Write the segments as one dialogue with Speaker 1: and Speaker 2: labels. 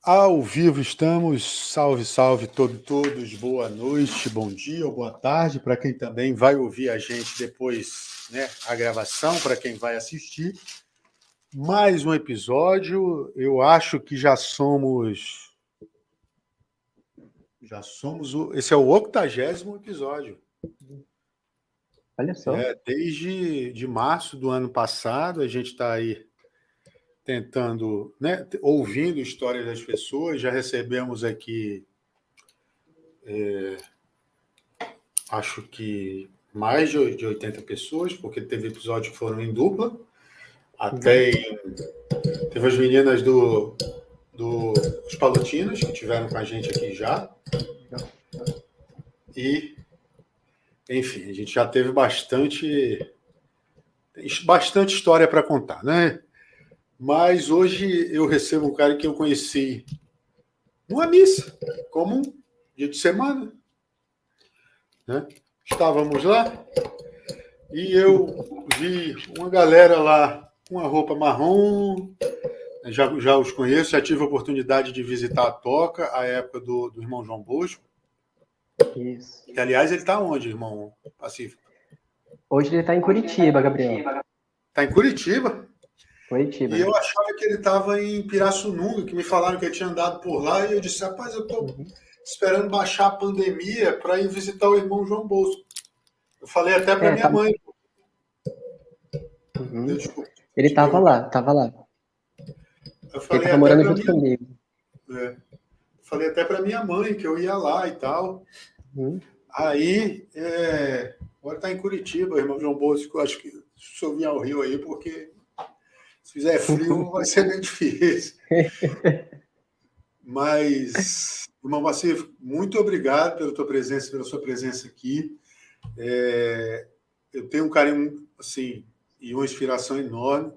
Speaker 1: Ao vivo estamos, salve, salve todos, boa noite, bom dia ou boa tarde para quem também vai ouvir a gente depois, né, a gravação, para quem vai assistir. Mais um episódio, eu acho que esse é o 80º episódio.
Speaker 2: Olha só.
Speaker 1: Desde de março do ano passado, a gente está aí tentando, né, ouvindo histórias das pessoas, já recebemos aqui acho que mais de 80 pessoas, porque teve episódios que foram em dupla. Teve as meninas dos Palutinos, que tiveram com a gente aqui já. E, enfim, a gente já teve bastante história para contar, né? Mas hoje eu recebo um cara que eu conheci numa missa comum, dia de semana. Né? Estávamos lá e eu vi uma galera lá com uma roupa marrom, já os conheço, já tive a oportunidade de visitar a Toca, a época do irmão João Bosco.
Speaker 2: Isso.
Speaker 1: Que, aliás, ele está onde, irmão Pacífico?
Speaker 2: Hoje ele está em Curitiba, Gabriel.
Speaker 1: Está em Curitiba?
Speaker 2: Curitiba.
Speaker 1: E eu achava que ele estava em Pirassununga, que me falaram que ele tinha andado por lá, e eu disse, rapaz, eu estou esperando baixar a pandemia para ir visitar o irmão João Bosco. Eu falei até para minha mãe.
Speaker 2: Desculpa, ele estava lá.
Speaker 1: Eu falei,
Speaker 2: ele estava morando junto comigo.
Speaker 1: Falei até para minha mãe que eu ia lá e tal. Aí, agora está em Curitiba, o irmão João Bosco, acho que se eu vir ao Rio aí, porque se fizer frio vai ser bem difícil. Mas, irmão Pacífico, muito obrigado pela sua presença aqui. Eu tenho um carinho, assim, e uma inspiração enorme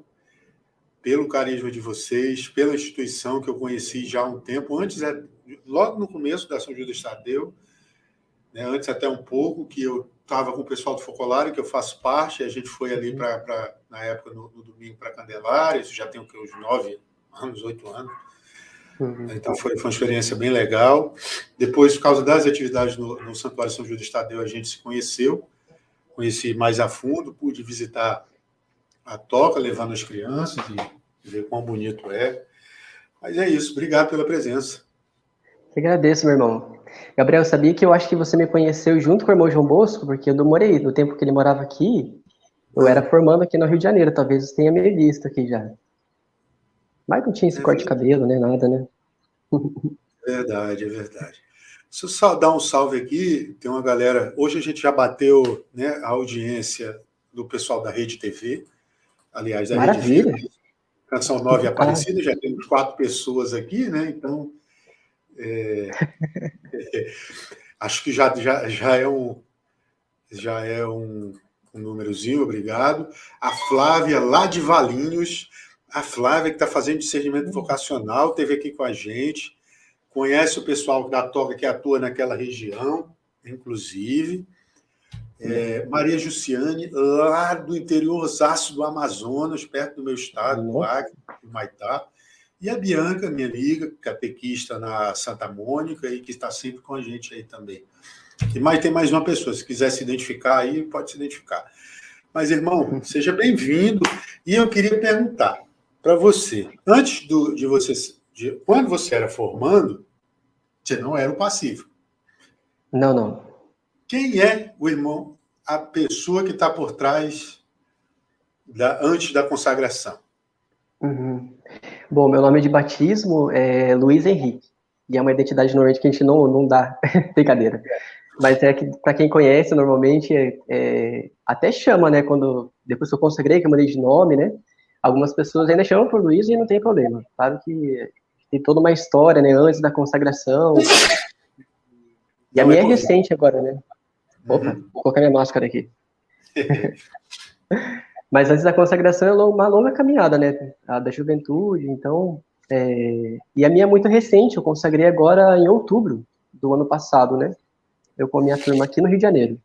Speaker 1: pelo carisma de vocês, pela instituição que eu conheci já há um tempo, logo no começo da São Judas Tadeu, né, antes até um pouco, que eu estava com o pessoal do Focolário, que eu faço parte, a gente foi ali, na época, no domingo, para Candelária, isso já tem uns 9 anos, 8 anos. Então foi uma experiência bem legal. Depois, por causa das atividades no Santuário São Judas Tadeu, a gente se conheci mais a fundo, pude visitar a Toca, levando as crianças e ver quão bonito é. Mas é isso, obrigado pela presença.
Speaker 2: Eu agradeço, meu irmão. Gabriel, sabia que eu acho que você me conheceu junto com o irmão João Bosco, porque eu demorei, no tempo que ele morava aqui, eu era formando aqui no Rio de Janeiro, talvez você tenha me visto aqui já. Mas não tinha esse corte de cabelo, né, nada, né?
Speaker 1: É verdade. Deixa eu só dar um salve aqui, tem uma galera, hoje a gente já bateu, né, a audiência do pessoal da Rede TV, aliás, da
Speaker 2: Maravilha.
Speaker 1: Rede Viva, Canção 9 Aparecida, já temos 4 pessoas aqui, né, então acho que já é um númerozinho, obrigado. A Flávia, lá de Valinhos, a Flávia que está fazendo discernimento vocacional, esteve aqui com a gente, conhece o pessoal da Toca que atua naquela região, inclusive. Maria Jussiane, lá do interiorzaço do Amazonas, perto do meu estado, do Acre, do Maitá. E a Bianca, minha amiga, catequista na Santa Mônica, e que está sempre com a gente aí também. Tem mais uma pessoa, se quiser se identificar aí, pode se identificar. Mas, irmão, seja bem-vindo. E eu queria perguntar para você, antes quando você era formando, você não era o Pacífico.
Speaker 2: Não.
Speaker 1: Quem é o irmão, a pessoa que está por trás antes da consagração?
Speaker 2: Bom, meu nome de batismo é Luiz Henrique. E é uma identidade normalmente que a gente não dá. Brincadeira. Mas é que, para quem conhece, normalmente, até chama, né? Depois que eu consagrei, que eu mudei de nome, né? Algumas pessoas ainda chamam por Luiz e não tem problema. Claro que tem toda uma história, né? Antes da consagração. E a minha é recente agora, né? Opa, vou colocar minha máscara aqui. Mas antes da consagração é uma longa caminhada, né? A da juventude, então... E a minha é muito recente, eu consagrei agora em outubro do ano passado, né? Eu com a minha turma aqui no Rio de Janeiro.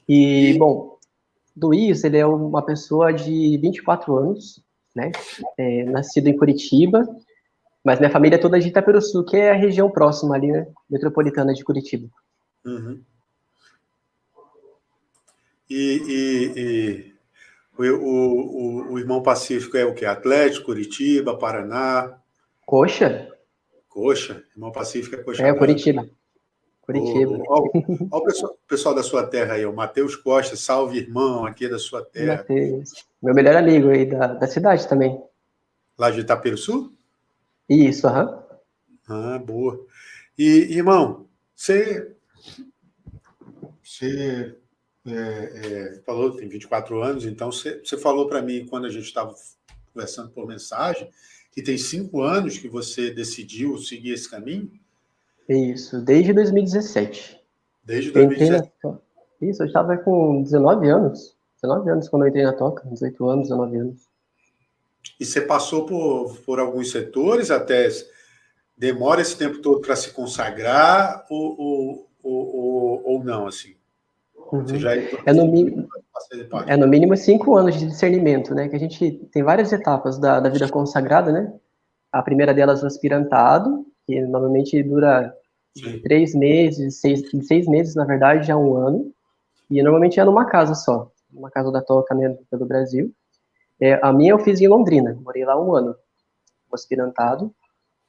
Speaker 2: E, bom, Luiz, ele é uma pessoa de 24 anos, né? Nascido em Curitiba, Mas minha família é toda de Itaperuçu, que é a região próxima ali, né? Metropolitana de Curitiba.
Speaker 1: Uhum. E o Irmão Pacífico é o quê? Atlético, Curitiba, Paraná,
Speaker 2: Coxa?
Speaker 1: Coxa? Irmão Pacífico é Coxa
Speaker 2: É,
Speaker 1: Branca.
Speaker 2: Curitiba. Curitiba.
Speaker 1: Ó, o pessoal da sua terra aí, o Matheus Costa, salve irmão aqui da sua terra.
Speaker 2: Matheus. Meu melhor amigo aí da cidade também.
Speaker 1: Lá de Itaperuçu?
Speaker 2: Isso, aham.
Speaker 1: Ah, boa. E, irmão, você falou que tem 24 anos, então você falou para mim, quando a gente estava conversando por mensagem, que tem 5 anos que você decidiu seguir esse caminho?
Speaker 2: Isso, desde 2017.
Speaker 1: Desde
Speaker 2: Eu entrei
Speaker 1: 2017.
Speaker 2: na... Isso, eu estava com 19 anos. 19 anos quando eu entrei na Toca. 18 anos, 19 anos.
Speaker 1: E você passou por alguns setores até demora esse tempo todo para se consagrar ou não, assim? Você
Speaker 2: Uhum.
Speaker 1: já entrou
Speaker 2: É no,
Speaker 1: nesse
Speaker 2: mi-
Speaker 1: parte?
Speaker 2: é no mínimo 5 anos de discernimento, né? Que a gente tem várias etapas da vida consagrada, né? A primeira delas, o aspirantado, que normalmente dura de
Speaker 1: Sim.
Speaker 2: 3 meses, de 6 meses, na verdade, a um ano. E normalmente é numa casa só. Numa casa da Toca, né? Pelo Brasil. A minha eu fiz em Londrina. Morei lá um ano. O aspirantado.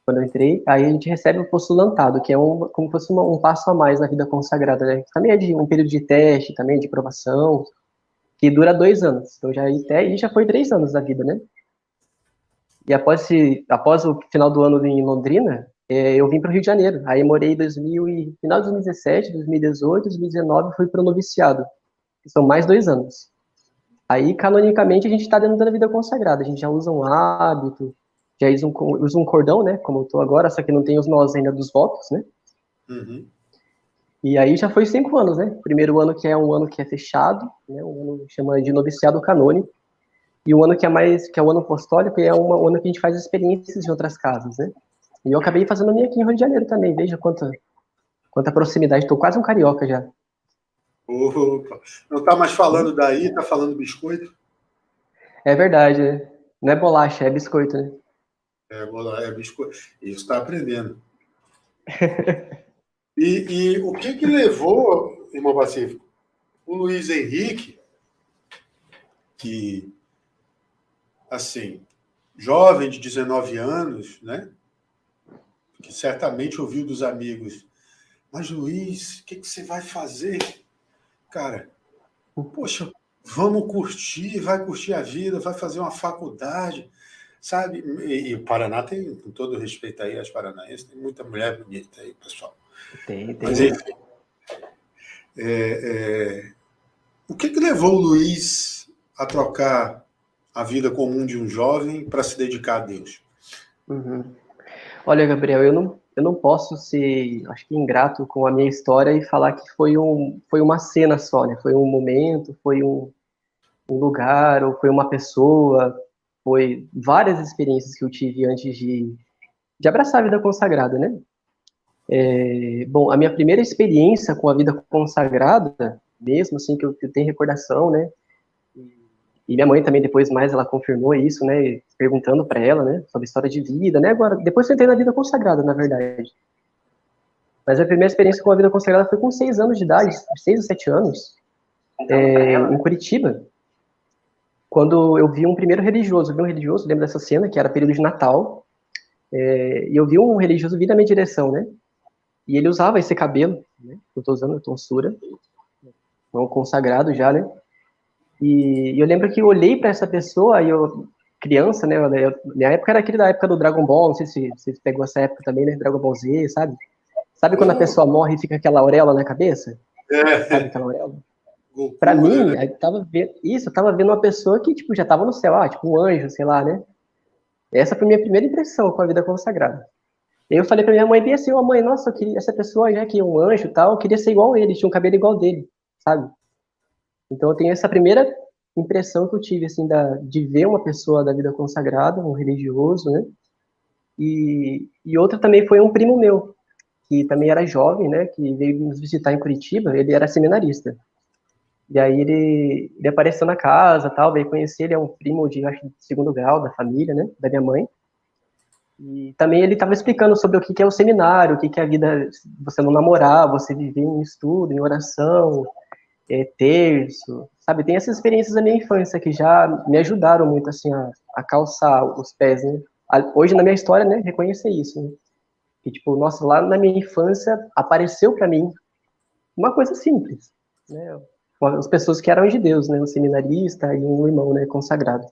Speaker 2: Quando eu entrei, aí a gente recebe o postulantado, que é como se fosse um passo a mais na vida consagrada, né? Também é de um período de teste, também de provação, que dura 2 anos. Então já até aí já foi 3 anos da vida, né? E após o final do ano em Londrina, eu vim para o Rio de Janeiro. Aí morei final de 2017, 2018, 2019, fui para o noviciado, que são mais 2 anos. Aí, canonicamente, a gente está dentro da vida consagrada. A gente já usa um hábito, já usa um cordão, né? Como eu estou agora, só que não tem os nós ainda dos votos, né?
Speaker 1: Uhum.
Speaker 2: E aí já foi 5 anos, né? Primeiro ano que é um ano que é fechado, né? Um ano que chama de noviciado canônico. E o ano que é o ano apostólico, é um ano que a gente faz experiências em outras casas, né? E eu acabei fazendo a minha aqui em Rio de Janeiro também. Veja quanta proximidade. Estou quase um carioca já.
Speaker 1: Opa. Não está mais falando daí, está falando biscoito?
Speaker 2: É verdade, né? Não é bolacha, é biscoito, né?
Speaker 1: É biscoito. Isso está aprendendo. E o que levou, irmão Pacífico, o Luiz Henrique, que, assim, jovem de 19 anos, né? Que certamente ouviu dos amigos, mas Luiz, o que você vai fazer? Cara, poxa, vamos curtir, vai curtir a vida, vai fazer uma faculdade, sabe? E o Paraná tem, com todo respeito aí às paranaenses, tem muita mulher bonita aí, pessoal.
Speaker 2: Tem.
Speaker 1: Mas, enfim, o que levou o Luiz a trocar a vida comum de um jovem para se dedicar a Deus?
Speaker 2: Uhum. Olha, Gabriel, eu não posso ser, acho que, ingrato com a minha história e falar que foi uma cena só, né? Foi um momento, foi um lugar, ou foi uma pessoa, foi várias experiências que eu tive antes de abraçar a vida consagrada, né? Bom, a minha primeira experiência com a vida consagrada, mesmo assim, que eu tenho recordação, né? E minha mãe também, depois mais, ela confirmou isso, né? Perguntando para ela, né? Sobre história de vida, né? Agora, depois eu entrei na vida consagrada, na verdade. Mas a primeira experiência com a vida consagrada foi com 6 anos de idade, 6 ou 7 anos, em Curitiba. Quando eu vi um primeiro religioso, lembro dessa cena, que era período de Natal, e eu vi um religioso vir na minha direção, né? E ele usava esse cabelo, né? Eu tô usando tonsura, não consagrado já, né? E eu lembro que eu olhei para essa pessoa, e eu, criança, né? Minha época era aquele da época do Dragon Ball, não sei se você pegou essa época também, né? Dragon Ball Z, sabe? Sabe quando a pessoa morre e fica aquela auréola na cabeça? Sabe aquela auréola? Pra
Speaker 1: Goku,
Speaker 2: mim,
Speaker 1: né?
Speaker 2: eu tava vendo uma pessoa que, tipo, já tava no céu, tipo um anjo, sei lá, né? Essa foi a minha primeira impressão com a vida consagrada. E aí eu falei pra minha mãe, bem assim, ô mãe, nossa, eu queria, essa pessoa já que é um anjo e tal, eu queria ser igual a ele, tinha um cabelo igual dele, sabe? Então eu tenho essa primeira impressão que eu tive, assim, de ver uma pessoa da vida consagrada, um religioso, né? E outra também foi um primo meu, que também era jovem, né? Que veio nos visitar em Curitiba, ele era seminarista. E aí ele apareceu na casa, tal, veio conhecer, ele é um primo de, acho, de segundo grau da família, né, da minha mãe. E também ele estava explicando sobre o que é o seminário, o que é a vida, você não namorar, você viver em estudo, em oração, terço, sabe? Tem essas experiências da minha infância que já me ajudaram muito, assim, a calçar os pés, né? Hoje, na minha história, né, reconhecer isso, né? Que, tipo, nossa, lá na minha infância apareceu para mim uma coisa simples, né? As pessoas que eram de Deus, né? Um seminarista e um irmão, né, consagrado.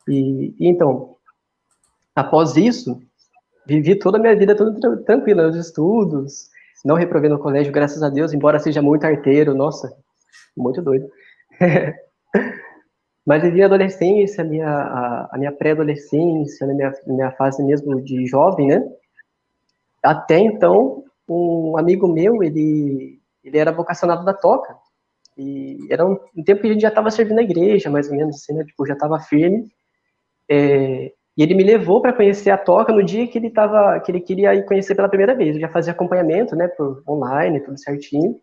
Speaker 2: E então, após isso, vivi toda a minha vida tudo tranquila, nos estudos, não reprovei no colégio, graças a Deus, embora seja muito arteiro, nossa, muito doido. Mas vivi a adolescência, a minha pré-adolescência, minha fase mesmo de jovem, né? Até então, um amigo meu, ele era vocacionado da toca. E era um tempo que a gente já estava servindo a igreja, mais ou menos, assim, né? Tipo, já estava firme. E ele me levou para conhecer a toca no dia que ele queria ir conhecer pela primeira vez. Eu já fazia acompanhamento, né, por online, tudo certinho.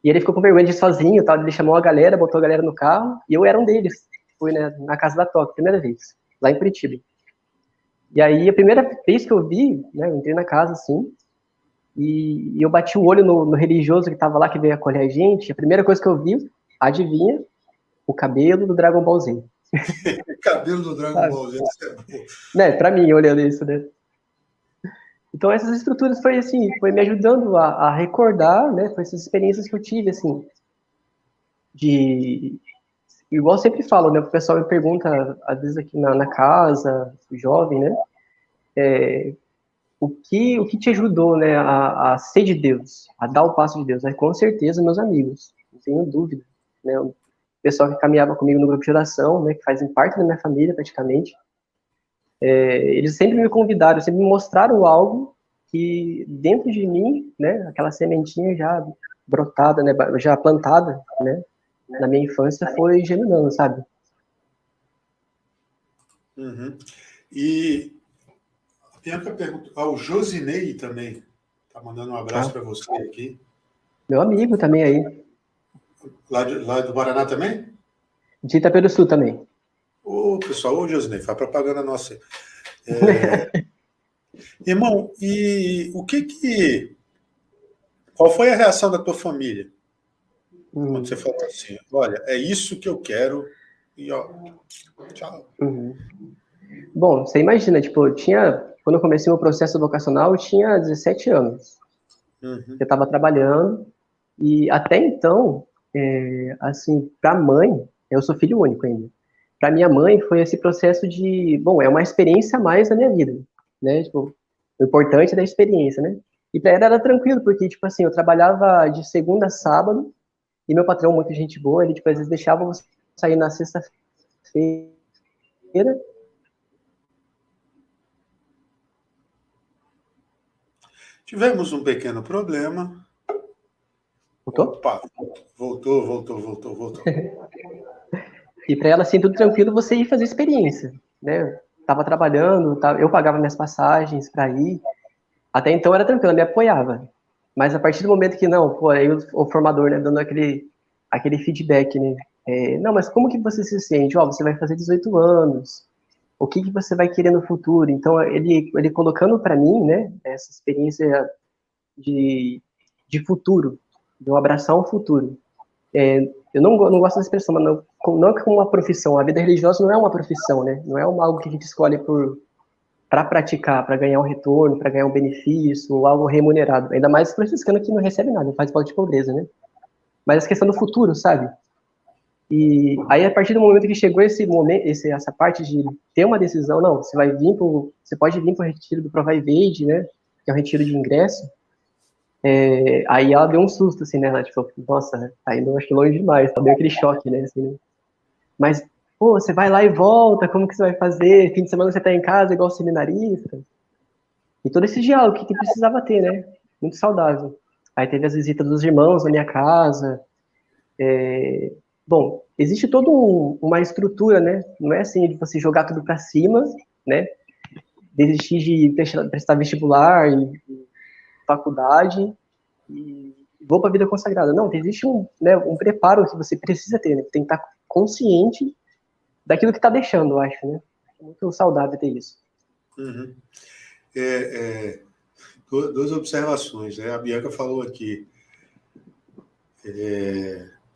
Speaker 2: E ele ficou com vergonha de ir sozinho, tal. Ele chamou a galera, botou a galera no carro, e eu era um deles. Fui, né, na casa da toca, primeira vez, lá em Curitiba. E aí, a primeira vez que eu vi, né, eu entrei na casa, assim, e eu bati o olho no religioso que estava lá, que veio acolher a gente. A primeira coisa que eu vi, adivinha? O cabelo do Dragon Ball Z.
Speaker 1: Cabelo do Dragon Ball Z.
Speaker 2: Né, pra mim, olhando isso, né? Então, essas estruturas foi assim, foi me ajudando a recordar, né? Foi essas experiências que eu tive, assim, de... Igual eu sempre falo, né? O pessoal me pergunta, às vezes aqui na casa, jovem, né? O que te ajudou, né? A ser de Deus, a dar o passo de Deus? Com certeza, meus amigos, não tenho dúvida, né? O pessoal que caminhava comigo no grupo de oração, né? Que fazem parte da minha família, praticamente. Eles sempre me convidaram, sempre me mostraram algo que dentro de mim, né, aquela sementinha já brotada, né, já plantada, né, na minha infância foi germinando, sabe?
Speaker 1: Uhum. E tem outra pergunta. O Josinei também tá mandando um abraço para você aqui.
Speaker 2: Meu amigo também aí.
Speaker 1: Lá do Paraná também?
Speaker 2: De Itaperuçu também.
Speaker 1: Ô, pessoal, ô Josinei, faz propaganda nossa. Irmão, e qual foi a reação da tua família? Quando você falou assim, olha, é isso que eu quero e ó, tchau.
Speaker 2: Bom, você imagina, tipo, quando eu comecei meu processo vocacional, eu tinha 17 anos. Eu estava trabalhando e até então, assim, para a mãe, eu sou filho único ainda. Para minha mãe foi esse processo de, bom, é uma experiência a mais na minha vida, né? Tipo, o importante é da experiência, né? E para ela era tranquilo, porque, tipo assim, eu trabalhava de segunda a sábado e meu patrão, muita gente boa, ele, tipo, às vezes deixava eu sair na sexta-feira.
Speaker 1: Tivemos um pequeno problema.
Speaker 2: Voltou?
Speaker 1: Opa, voltou.
Speaker 2: E para ela, assim, tudo tranquilo, você ir fazer experiência, né? Tava trabalhando, eu pagava minhas passagens para ir. Até então era tranquilo, ela me apoiava. Mas a partir do momento que não, pô, aí o formador, né, dando aquele feedback, né? Não, mas como que você se sente? Ó, você vai fazer 18 anos. O que você vai querer no futuro? Então, ele colocando para mim, né, essa experiência de, de futuro, de eu abraçar um futuro. Eu não gosto da expressão, mas não é como uma profissão. A vida religiosa não é uma profissão, né? Não é algo que a gente escolhe para praticar, para ganhar um retorno, para ganhar um benefício, ou algo remunerado. Ainda mais franciscano que não recebe nada, faz parte de pobreza, né? Mas essa questão do futuro, sabe? E aí, a partir do momento que chegou esse momento, essa parte de ter uma decisão, não, você pode vir para o retiro do Provai Verde, né? Que é o retiro de ingresso. Aí ela deu um susto, assim, né? Ela, tipo, nossa, tá indo, acho que longe demais. Deu aquele choque, né? Assim, né? Mas, pô, você vai lá e volta, como que você vai fazer? Fim de semana você tá em casa igual seminarista. E todo esse diálogo que precisava ter, né? Muito saudável. Aí teve as visitas dos irmãos na minha casa. Bom, existe toda uma estrutura, né? Não é assim de você jogar tudo para cima, né? Desistir de prestar vestibular e faculdade e vou para a vida consagrada. Não, existe um preparo que você precisa ter, né? Tem que estar consciente daquilo que está deixando, eu acho, né? É muito saudável ter isso.
Speaker 1: Uhum. Duas observações, né? A Bianca falou aqui,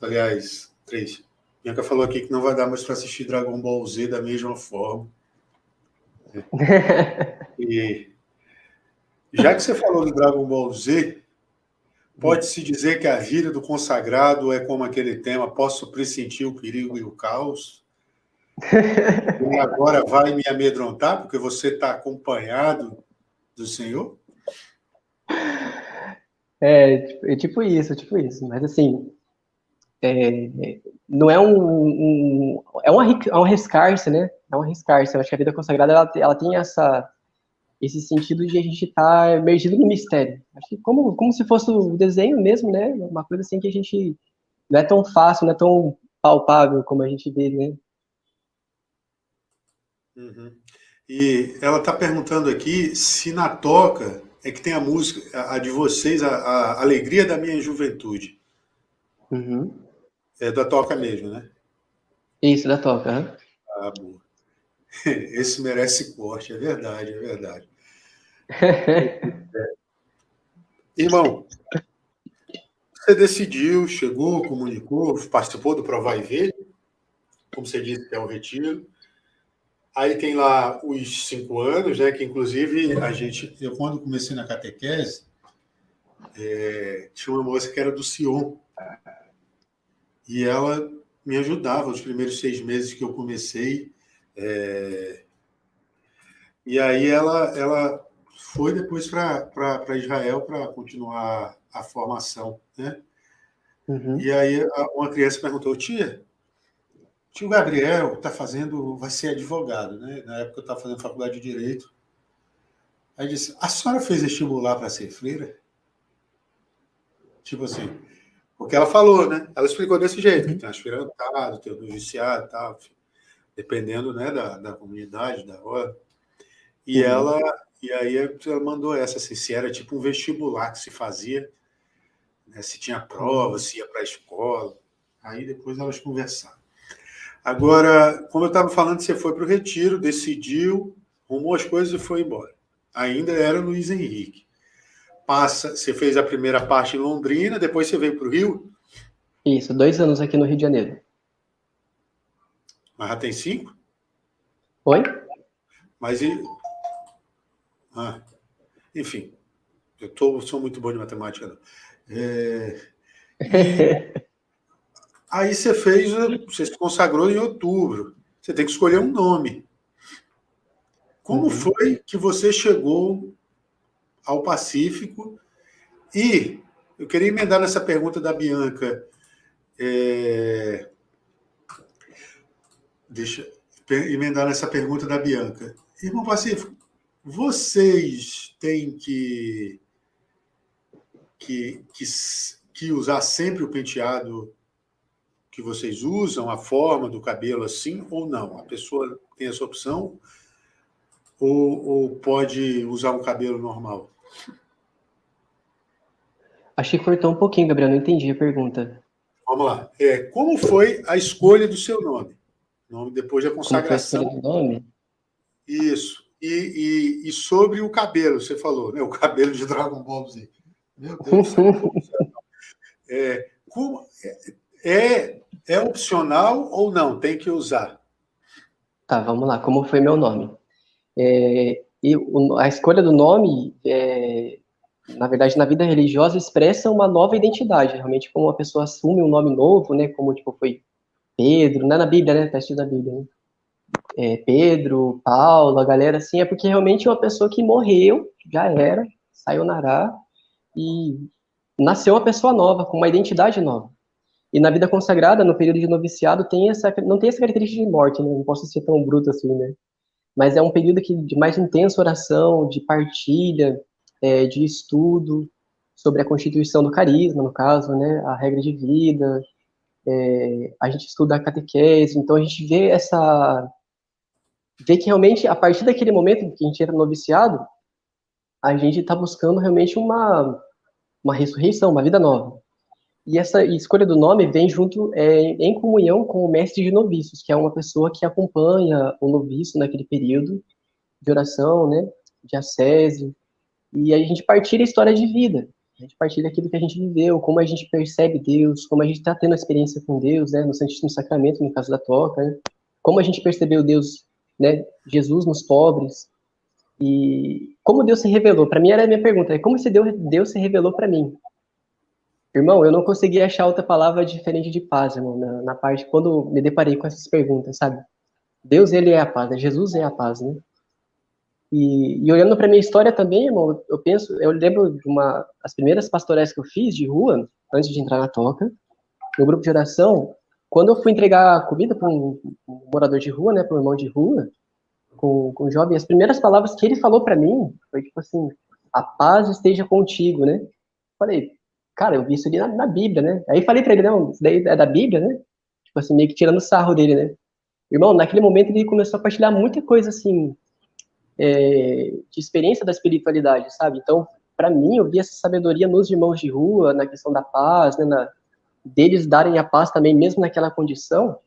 Speaker 1: aliás, três. A Bianca falou aqui que não vai dar mais para assistir Dragon Ball Z da mesma forma. E já que você falou do Dragon Ball Z, pode-se dizer que a vida do consagrado é como aquele tema: posso pressentir o perigo e o caos? E agora vai me amedrontar porque você está acompanhado do Senhor?
Speaker 2: É tipo isso, tipo isso. Mas assim, não é é um arriscar-se, né? É um arriscar-se. Eu acho que a vida consagrada ela tem esse sentido de a gente estar emergindo no mistério. Acho que como se fosse o desenho mesmo, né? Uma coisa assim que a gente não é tão fácil, não é tão palpável como a gente vê, né?
Speaker 1: Uhum. E ela está perguntando aqui se na toca é que tem a música, a de vocês, a Alegria da Minha Juventude.
Speaker 2: Uhum.
Speaker 1: É da toca mesmo, né?
Speaker 2: Isso, da toca. Uhum.
Speaker 1: Ah, boa. Esse merece corte, é verdade, é verdade. Irmão, você decidiu, chegou, comunicou, participou do Provar e Ver, como você disse, que é o retiro. Aí tem lá os 5 anos, né? Que inclusive eu quando comecei na catequese, tinha uma moça que era do Sion, e ela me ajudava os primeiros 6 meses que eu comecei. E aí ela foi depois para Israel para continuar a formação, né? E
Speaker 2: Uhum.
Speaker 1: aí uma criança perguntou: tia, tio Gabriel vai ser advogado, né? Na época eu estava fazendo faculdade de Direito. Aí disse: a senhora fez vestibular para ser freira? Tipo assim, porque ela falou, né? Ela explicou desse jeito, que
Speaker 2: Uhum.
Speaker 1: tem aspirantado, tem o noviciado e tal, enfim, dependendo, né, da comunidade, da hora. E
Speaker 2: Sim.
Speaker 1: e aí ela mandou essa, assim, se era tipo um vestibular que se fazia, né, se tinha prova,
Speaker 2: Uhum.
Speaker 1: se ia para a escola. Aí depois elas conversaram. Agora, como eu estava falando, você foi para o retiro, decidiu, arrumou as coisas e foi embora. Ainda era Luiz Henrique. Você fez a primeira parte em Londrina, depois você veio para o Rio,
Speaker 2: Isso, 2 anos aqui no Rio de Janeiro.
Speaker 1: mas já tem 5.
Speaker 2: Oi?
Speaker 1: Mas, ah, enfim, sou muito bom de matemática, não. E aí você se consagrou em outubro. Você tem que escolher um nome. Como
Speaker 2: Uhum.
Speaker 1: foi que você chegou ao Pacífico? E eu queria emendar nessa pergunta da Bianca. É, deixa emendar nessa pergunta da Bianca. Irmão Pacífico, vocês têm que, que, que usar sempre o penteado que vocês usam, a forma do cabelo assim, ou não? A pessoa tem essa opção, ou pode usar um cabelo normal?
Speaker 2: Achei que cortou um pouquinho, Gabriel, não entendi a pergunta.
Speaker 1: Vamos lá. Como foi a escolha do seu nome? Nome depois da
Speaker 2: Como foi a escolha
Speaker 1: consagração.
Speaker 2: do nome?
Speaker 1: Isso. E sobre o cabelo, você falou, né? O cabelo de Dragon Ball Z. Meu Deus do céu. Como, é opcional ou não? Tem que usar.
Speaker 2: Tá, vamos lá. Como foi meu nome? A escolha do nome, na verdade, na vida religiosa, expressa uma nova identidade. Realmente, como uma pessoa assume um nome novo, né? Como, tipo, foi Pedro, não é na Bíblia, né? Tá escrito na Bíblia, né? Pedro, Paulo, a galera, assim, é porque realmente é uma pessoa que morreu, já era, sayonara, e nasceu uma pessoa nova, com uma identidade nova. E na vida consagrada, no período de noviciado, não tem essa característica de morte, né? Não posso ser tão bruto assim, né? Mas é um período de mais intensa oração, de partilha, de estudo sobre a constituição do carisma, no caso, né? A regra de vida, a gente estuda a catequese, então a gente vê que realmente, a partir daquele momento que a gente entra no noviciado, a gente está buscando realmente uma ressurreição, uma vida nova. E essa escolha do nome vem junto, em comunhão com o mestre de noviços, que é uma pessoa que acompanha o noviço naquele período de oração, né, de ascese, e aí a gente partilha a história de vida, a gente partilha aquilo que a gente viveu, como a gente percebe Deus, como a gente está tendo a experiência com Deus, né, no Santíssimo Sacramento, no caso da toca, né, como a gente percebeu Deus, né, Jesus nos pobres, e como Deus se revelou. Para mim era a minha pergunta, como esse Deus se revelou para mim? Irmão, eu não consegui achar outra palavra diferente de paz, irmão, na parte, quando me deparei com essas perguntas, sabe? Deus, ele é a paz, né? Jesus é a paz, né? E olhando para minha história também, irmão, eu lembro de as primeiras pastorais que eu fiz de rua, antes de entrar na toca, no grupo de oração, quando eu fui entregar comida para um morador de rua, né, para um irmão de rua, com um jovem, as primeiras palavras que ele falou para mim foi tipo assim, a paz esteja contigo, né? Falei, cara, eu vi isso ali na Bíblia, né? Aí falei para ele, não, isso daí é da Bíblia, né? Tipo assim, meio que tirando sarro dele, né? Irmão, naquele momento ele começou a partilhar muita coisa assim, de experiência da espiritualidade, sabe? Então, para mim, eu vi essa sabedoria nos irmãos de rua, na questão da paz, né? Deles darem a paz também, mesmo naquela condição.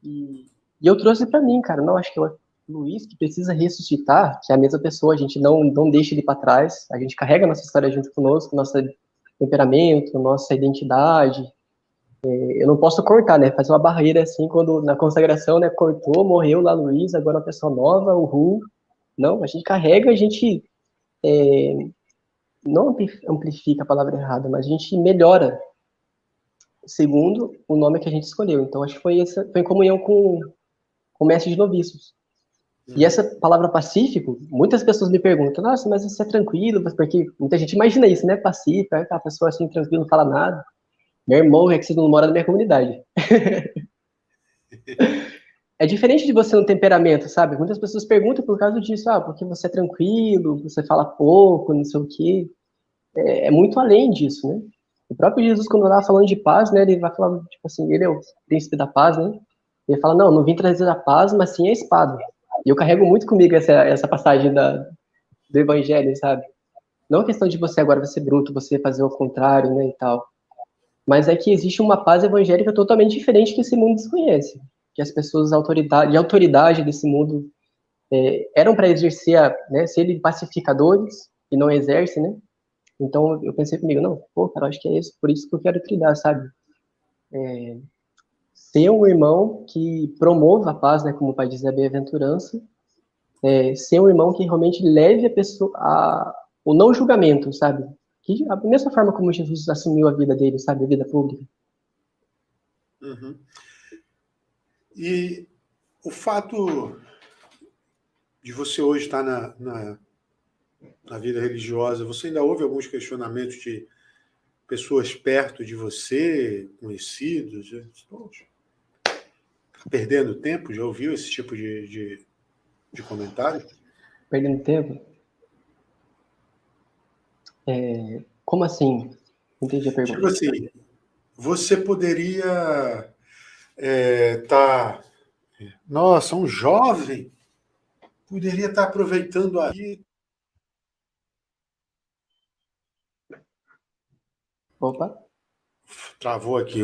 Speaker 2: E eu trouxe para mim, cara, não, acho que é o Luiz que precisa ressuscitar, que é a mesma pessoa, a gente não deixa ele para trás, a gente carrega a nossa história junto conosco, nosso temperamento, nossa identidade. Eu não posso cortar, né? Fazer uma barreira assim, quando na consagração, né? Cortou, morreu lá Luiz, agora uma pessoa nova, o Não, a gente carrega, a gente não amplifica a palavra errada, mas a gente melhora segundo o nome que a gente escolheu. Então, acho que foi em comunhão com o mestre de noviços. E essa palavra pacífico, muitas pessoas me perguntam, nossa, mas isso é tranquilo, porque muita gente imagina isso, né? Pacífico, a pessoa assim, tranquila, não fala nada. Meu irmão, é que você não mora na minha comunidade. É diferente de você no temperamento, sabe? Muitas pessoas perguntam por causa disso, porque você é tranquilo, você fala pouco, não sei o quê. É muito além disso, né? O próprio Jesus, quando estava falando de paz, né, ele vai falar, tipo assim, ele é o príncipe da paz, né? Ele fala, não vim trazer a paz, mas sim a espada. E eu carrego muito comigo essa passagem do evangelho, sabe? Não a questão de você agora ser bruto, você fazer o contrário, né, e tal. Mas é que existe uma paz evangélica totalmente diferente que esse mundo desconhece. Que as pessoas de autoridade desse mundo eram para exercer, né, serem pacificadores e não exercem, né? Então eu pensei comigo, não, pô, cara, acho que é isso, por isso que eu quero trilhar, sabe? Ser um irmão que promova a paz, né, como o pai diz, a bem-aventurança, ser um irmão que realmente leve a pessoa o não julgamento, sabe? Que a mesma forma como Jesus assumiu a vida dele, sabe, a vida pública.
Speaker 1: Uhum. E o fato de você hoje estar na vida religiosa, você ainda ouve alguns questionamentos de pessoas perto de você, conhecidos? Está perdendo tempo? Já ouviu esse tipo de comentário?
Speaker 2: Perdendo tempo? Como assim? Não entendi a
Speaker 1: Tipo
Speaker 2: pergunta.
Speaker 1: assim, você poderia estar... Nossa, um jovem poderia estar aproveitando aí.
Speaker 2: Opa.
Speaker 1: Travou aqui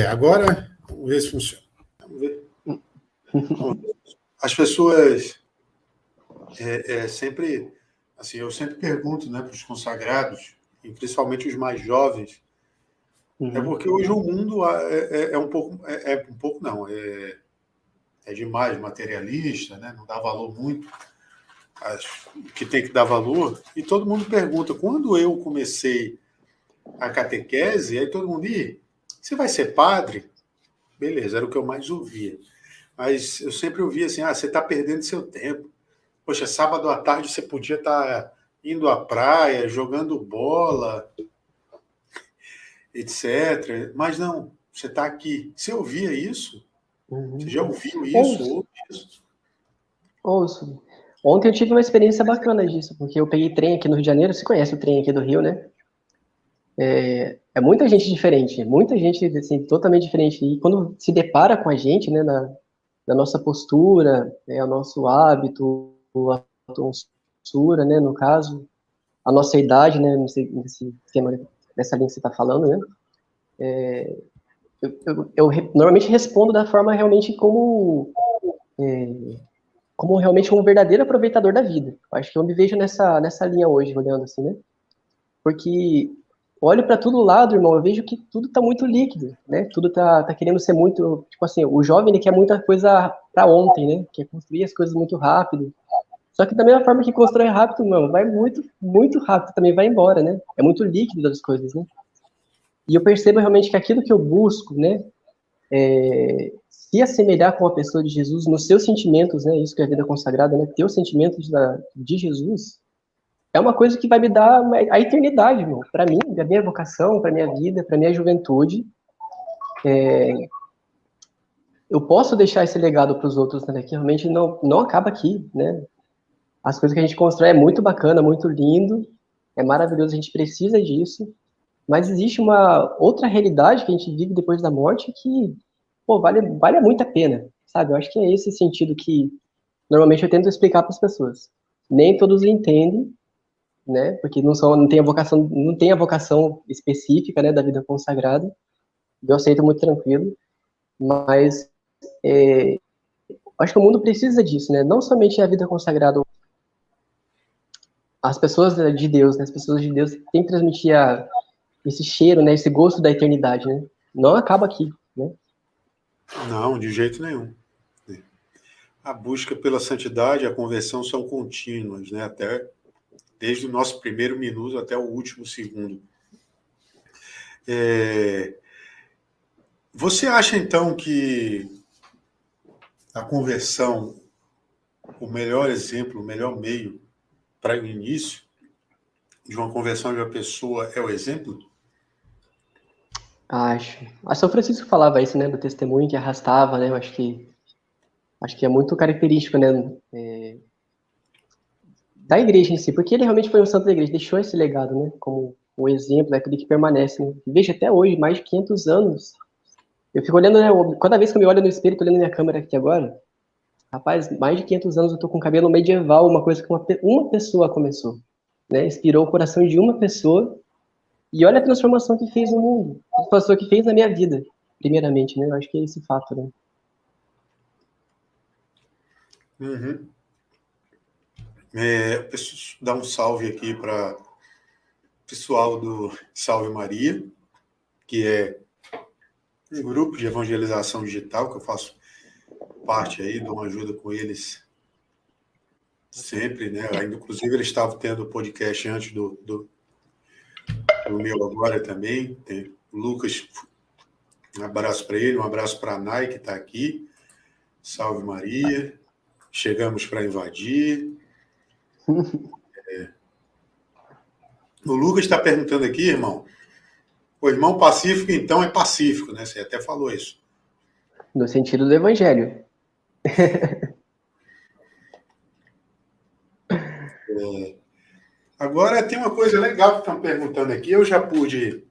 Speaker 1: agora, vamos ver se funciona. Vamos ver. As pessoas sempre, assim, eu sempre pergunto, né, para os consagrados, e principalmente os mais jovens, porque hoje o mundo um pouco não, é demais materialista, né, não dá valor muito que tem que dar valor, e todo mundo pergunta, quando eu comecei a catequese, aí todo mundo, você vai ser padre? Beleza, era o que eu mais ouvia. Mas eu sempre ouvia assim, você está perdendo seu tempo. Poxa, sábado à tarde você podia estar indo à praia, jogando bola, etc. Mas não, você está aqui. Você ouvia isso? Você já ouviu isso?
Speaker 2: Ouço. Ouço. Ontem eu tive uma experiência bacana disso, porque eu peguei trem aqui no Rio de Janeiro, você conhece o trem aqui do Rio, né? É muita gente diferente, muita gente, assim, totalmente diferente. E quando se depara com a gente, né, na nossa postura, o nosso hábito, a tonsura, né, no caso, a nossa idade, né, nesse tema, nessa linha que você está falando, né, normalmente respondo da forma realmente como realmente um verdadeiro aproveitador da vida. Acho que eu me vejo nessa linha hoje, olhando assim, né? Porque olho para todo lado, irmão, eu vejo que tudo está muito líquido, né? Tudo tá querendo ser muito, tipo assim, o jovem ele quer muita coisa para ontem, né? Quer construir as coisas muito rápido. Só que da mesma forma que constrói rápido, não, vai muito, muito rápido, também vai embora, né? É muito líquido as coisas, né? E eu percebo realmente que aquilo que eu busco, né? Se assemelhar com a pessoa de Jesus nos seus sentimentos, né? Isso que é a vida consagrada, né? Ter os sentimentos de Jesus é uma coisa que vai me dar a eternidade, irmão. Para mim, da minha vocação, para minha vida, para minha juventude, eu posso deixar esse legado para os outros, né? Que realmente não acaba aqui, né? As coisas que a gente constrói é muito bacana, muito lindo, é maravilhoso, a gente precisa disso, mas existe uma outra realidade que a gente vive depois da morte que, pô, vale muito a pena, sabe? Eu acho que é esse sentido que normalmente eu tento explicar para as pessoas. Nem todos entendem, né? Porque não tem a vocação específica, né, da vida consagrada. Eu aceito muito tranquilo, mas acho que o mundo precisa disso, né? Não somente a vida consagrada, as pessoas de Deus, né? As pessoas de Deus têm que transmitir esse cheiro, né? Esse gosto da eternidade, né? Não acaba aqui, né?
Speaker 1: Não, de jeito nenhum. A busca pela santidade, a conversão são contínuas, né? Desde o nosso primeiro minuto até o último segundo. Você acha, então, que a conversão, o melhor exemplo, o melhor meio para o início de uma conversão de uma pessoa é o exemplo?
Speaker 2: Acho. A São Francisco falava isso, né? Do testemunho que arrastava, né? Eu acho que é muito característico, né? Da igreja em si, porque ele realmente foi um santo da igreja, deixou esse legado, né? Como um exemplo, é aquele que permanece, né? Veja, até hoje, mais de 500 anos. Eu fico olhando, né? Cada vez que eu me olho no espelho, tô olhando minha câmera aqui agora. Rapaz, mais de 500 anos eu tô com cabelo medieval, uma coisa que uma pessoa começou, né? Inspirou o coração de uma pessoa e olha a transformação que fez no mundo. A pessoa que fez na minha vida, primeiramente, né? Eu acho que é esse fato, né?
Speaker 1: Uhum. Dar um salve aqui para o pessoal do Salve Maria, que é um grupo de evangelização digital que eu faço parte aí, dou uma ajuda com eles sempre, né? Inclusive, eles estavam tendo podcast antes do meu agora também. Tem o Lucas, um abraço para ele, um abraço para a Nai, que está aqui. Salve Maria. Chegamos para invadir. O Lucas está perguntando aqui, irmão. O irmão pacífico, então, é pacífico, né? Você até falou isso.
Speaker 2: No sentido do evangelho.
Speaker 1: Agora, tem uma coisa legal que estão perguntando aqui. Eu já pude,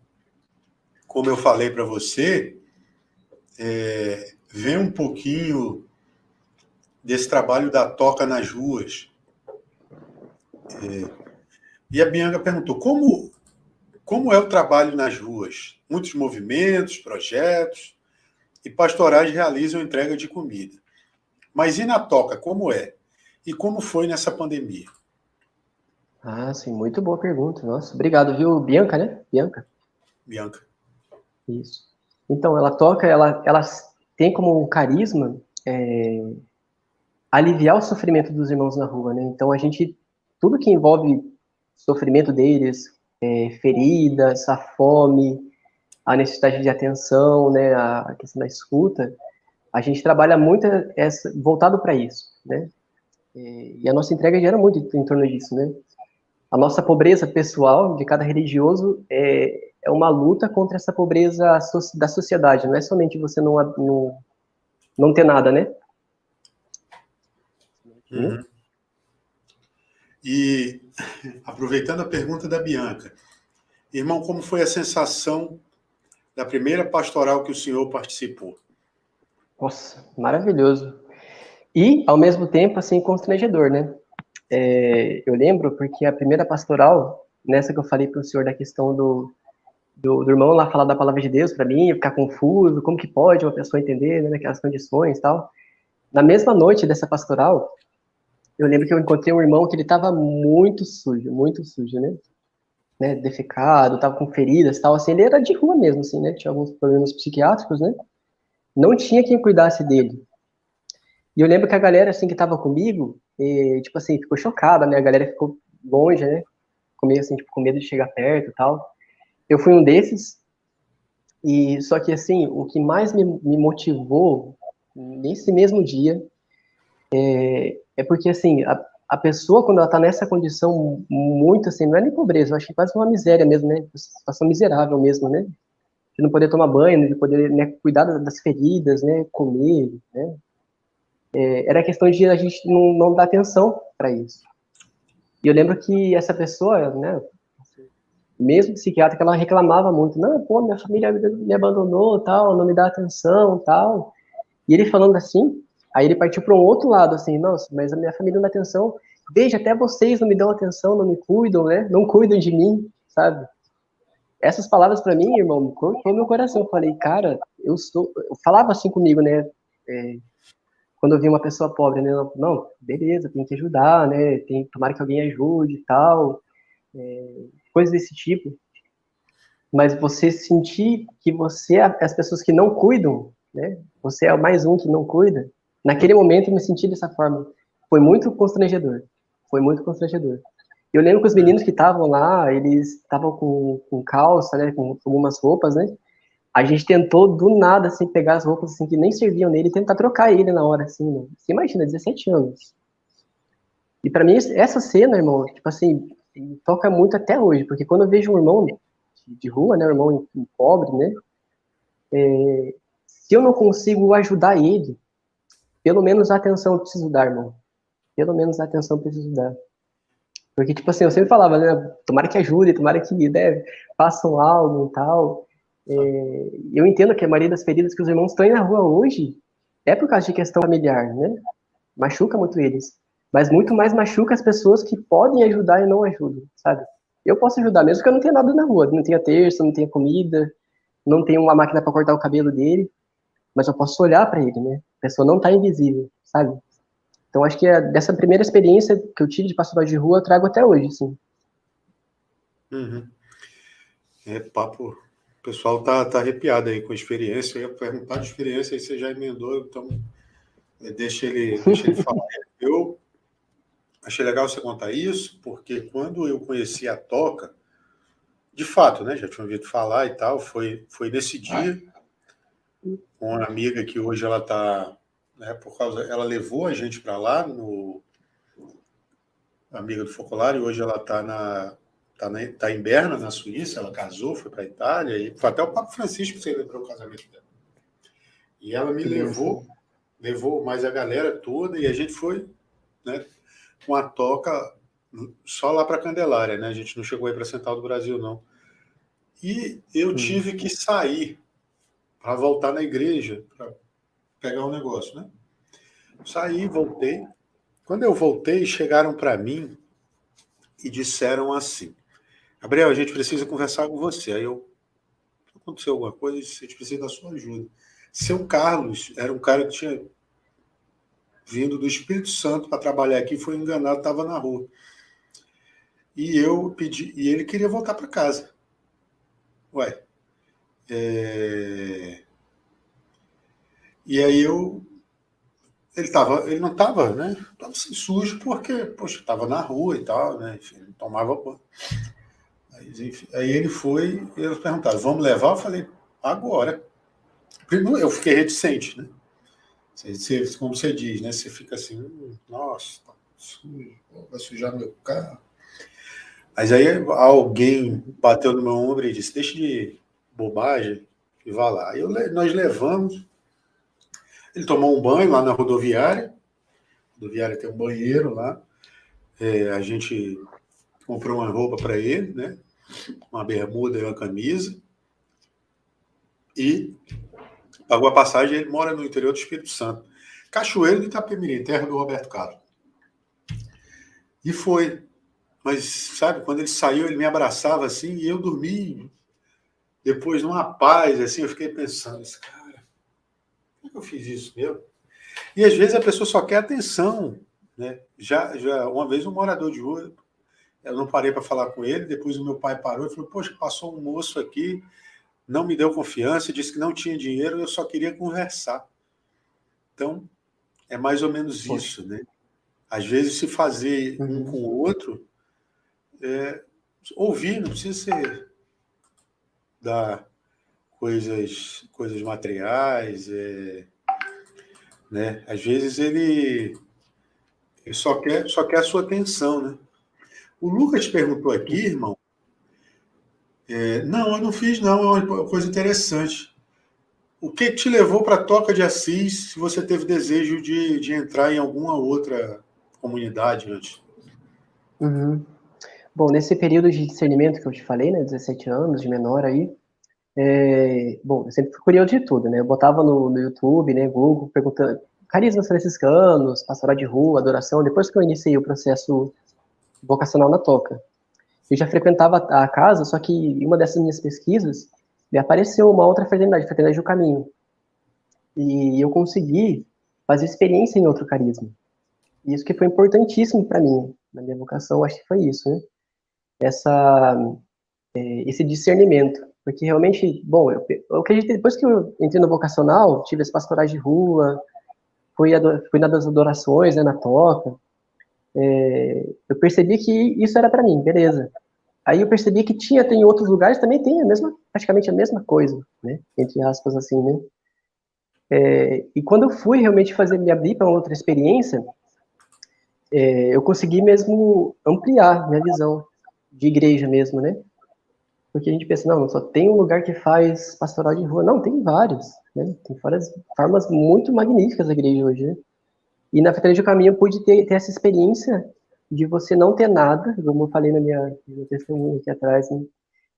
Speaker 1: como eu falei para você, ver um pouquinho desse trabalho da Toca nas Ruas. E a Bianca perguntou, como é o trabalho nas ruas? Muitos movimentos, projetos e pastorais realizam entrega de comida. Mas e na Toca, como é? E como foi nessa pandemia?
Speaker 2: Ah, sim, muito boa pergunta. Nossa, obrigado, viu? Bianca, né?
Speaker 1: Bianca.
Speaker 2: Isso. Então, ela tem como um carisma aliviar o sofrimento dos irmãos na rua, né? Então, tudo que envolve sofrimento deles, feridas, a fome, a necessidade de atenção, né? A questão da escuta, a gente trabalha muito voltado para isso, né? E a nossa entrega gera muito em torno disso, né? A nossa pobreza pessoal de cada religioso é uma luta contra essa pobreza da sociedade. Não é somente você não ter nada, né?
Speaker 1: Uhum. E, aproveitando a pergunta da Bianca, irmão, como foi a sensação da primeira pastoral que o senhor participou?
Speaker 2: Nossa, maravilhoso. E, ao mesmo tempo, assim, constrangedor, né? Eu lembro porque a primeira pastoral, nessa que eu falei para o senhor da questão do irmão lá falar da palavra de Deus para mim, eu ficar confuso, como que pode uma pessoa entender, né, naquelas condições e tal. Na mesma noite dessa pastoral, eu lembro que eu encontrei um irmão que ele estava muito sujo, né, defecado, tava com feridas e tal, assim, ele era de rua mesmo, assim, né, tinha alguns problemas psiquiátricos, né, não tinha quem cuidasse dele. E eu lembro que a galera, assim, que tava comigo, tipo assim, ficou chocada, né, a galera ficou longe, né, comigo, assim, tipo, com medo de chegar perto e tal. Eu fui um desses, e só que, assim, o que mais me motivou nesse mesmo dia é porque, assim, a pessoa, quando ela tá nessa condição muito, assim, não é nem pobreza, eu acho que quase uma miséria mesmo, né, situação miserável mesmo, né, de não poder tomar banho, de poder, né, cuidar das feridas, né, comer, né, era questão de a gente não dar atenção para isso. E eu lembro que essa pessoa, né, mesmo psiquiatra, que ela reclamava muito, não, pô, minha família me abandonou, tal, não me dá atenção, tal. E ele falando assim, aí ele partiu para um outro lado, assim, nossa, mas a minha família não dá atenção, veja, até vocês não me dão atenção, não me cuidam, né, não cuidam de mim, sabe? Essas palavras para mim, irmão, me cortou meu coração. Eu falei, cara, eu falava assim comigo, né, quando eu vi uma pessoa pobre, né, não, beleza, tem que ajudar, né, tomara que alguém ajude e tal, coisas desse tipo. Mas você sentir que você, as pessoas que não cuidam, né? Você é mais um que não cuida. Naquele momento eu me senti dessa forma. Foi muito constrangedor. Foi muito constrangedor. Eu lembro que os meninos que estavam lá, eles estavam com calça, né? Com algumas roupas, né? A gente tentou do nada, assim, pegar as roupas assim, que nem serviam nele e tentar trocar ele na hora, assim, né? Você imagina, 17 anos. E para mim, essa cena, irmão, tipo assim, toca muito até hoje, porque quando eu vejo um irmão de rua, né, um irmão pobre, né, se eu não consigo ajudar ele, pelo menos a atenção eu preciso dar, irmão. Pelo menos a atenção eu preciso dar. Porque, tipo assim, eu sempre falava, né, tomara que ajude, tomara que, né, façam algo e tal. Eu entendo que a maioria das feridas que os irmãos estão aí na rua hoje é por causa de questão familiar, né? Machuca muito eles. Mas muito mais machuca as pessoas que podem ajudar e não ajudam, sabe? Eu posso ajudar, mesmo que eu não tenha nada na rua, não tenha terça, não tenha comida, não tenha uma máquina para cortar o cabelo dele, mas eu posso olhar para ele, né? A pessoa não tá invisível, sabe? Então acho que dessa primeira experiência que eu tive de pastoral de rua, eu trago até hoje, sim.
Speaker 1: Uhum. Papo. O pessoal tá arrepiado aí com a experiência. Eu ia perguntar de experiência, aí você já emendou, então deixa ele falar. Eu achei legal você contar isso, porque quando eu conheci a Toca, de fato, né, já tinha ouvido falar e tal, foi nesse dia, com uma amiga que hoje ela está, né, ela levou a gente para lá, amiga do Focolare, e hoje ela tá em Berna, na Suíça, ela casou, foi para a Itália, e foi até o Papa Francisco que celebrou o casamento dela. E ela me levou mais a galera toda, e a gente foi, né, com a Toca só lá para Candelária, né? A gente não chegou aí para Central do Brasil, não. E eu tive que sair para voltar na igreja, para pegar um negócio, né? Saí, voltei. Quando eu voltei, chegaram para mim e disseram assim: Gabriel, a gente precisa conversar com você. Aí aconteceu alguma coisa, a gente precisa da sua ajuda. Seu Carlos era um cara que tinha vindo do Espírito Santo para trabalhar aqui, foi enganado, estava na rua. E eu pedi, e ele queria voltar para casa. Ué. E aí ele não estava, né? Estava assim, sujo porque, poxa, estava na rua e tal, né? Enfim, não tomava banho. Aí ele foi, e eles perguntaram, vamos levar? Eu falei, agora. Primeiro, eu fiquei reticente, né? Como você diz, né? Você fica assim, nossa, tá sujo, vai sujar meu carro. Mas aí alguém bateu no meu ombro e disse, deixa de bobagem e vá lá. Aí nós levamos, ele tomou um banho lá na rodoviária, a rodoviária tem um banheiro lá, a gente comprou uma roupa para ele, né? Uma bermuda e uma camisa, e pagou a passagem. Ele mora no interior do Espírito Santo, Cachoeiro de Itapemirim, terra do Roberto Carlos. E foi. Mas, sabe, quando ele saiu, ele me abraçava assim, e eu dormi depois, numa paz, assim, eu fiquei pensando, cara, por que eu fiz isso mesmo? E às vezes a pessoa só quer atenção, né? Já uma vez um morador de rua, eu não parei para falar com ele, depois o meu pai parou e falou, poxa, passou um moço aqui, não me deu confiança, disse que não tinha dinheiro, eu só queria conversar. Então, é mais ou menos
Speaker 2: Poxa.
Speaker 1: isso, né? Às vezes, se fazer um com o outro, ouvir, não precisa ser dar coisas materiais, né? Às vezes ele só quer a sua atenção, né? O Lucas perguntou aqui, irmão. Não, eu não fiz, não. É uma coisa interessante. O que te levou para a Toca de Assis se você teve desejo de entrar em alguma outra comunidade antes?
Speaker 2: Uhum. Bom, nesse período de discernimento que eu te falei, né, 17 anos, de menor aí, bom, eu sempre fui curioso de tudo, né? Eu botava no YouTube, né, Google, perguntando carismas franciscanos, pastoral de rua, adoração. Depois que eu iniciei o processo vocacional na Toca, eu já frequentava a casa, só que em uma dessas minhas pesquisas me apareceu uma outra fraternidade, a Fraternidade do Caminho. E eu consegui fazer experiência em outro carisma. E isso que foi importantíssimo para mim, na minha vocação, acho que foi isso, né? Essa, esse discernimento. Porque realmente, bom, eu acredito que depois que eu entrei no vocacional, tive as pastorais de rua, fui nas adorações, né, na toca, eu percebi que isso era para mim, beleza. Aí eu percebi que tem outros lugares também tem praticamente a mesma coisa, né? Entre aspas, assim, né? E quando eu fui realmente me abrir para uma outra experiência, eu consegui mesmo ampliar minha visão de igreja mesmo, né? Porque a gente pensa, não só tem um lugar que faz pastoral de rua. Não, tem vários, né? Tem várias formas muito magníficas da igreja hoje, né? E na Fraternidade do Caminho eu pude ter essa experiência de você não ter nada, como eu falei no meu testemunho aqui atrás, né?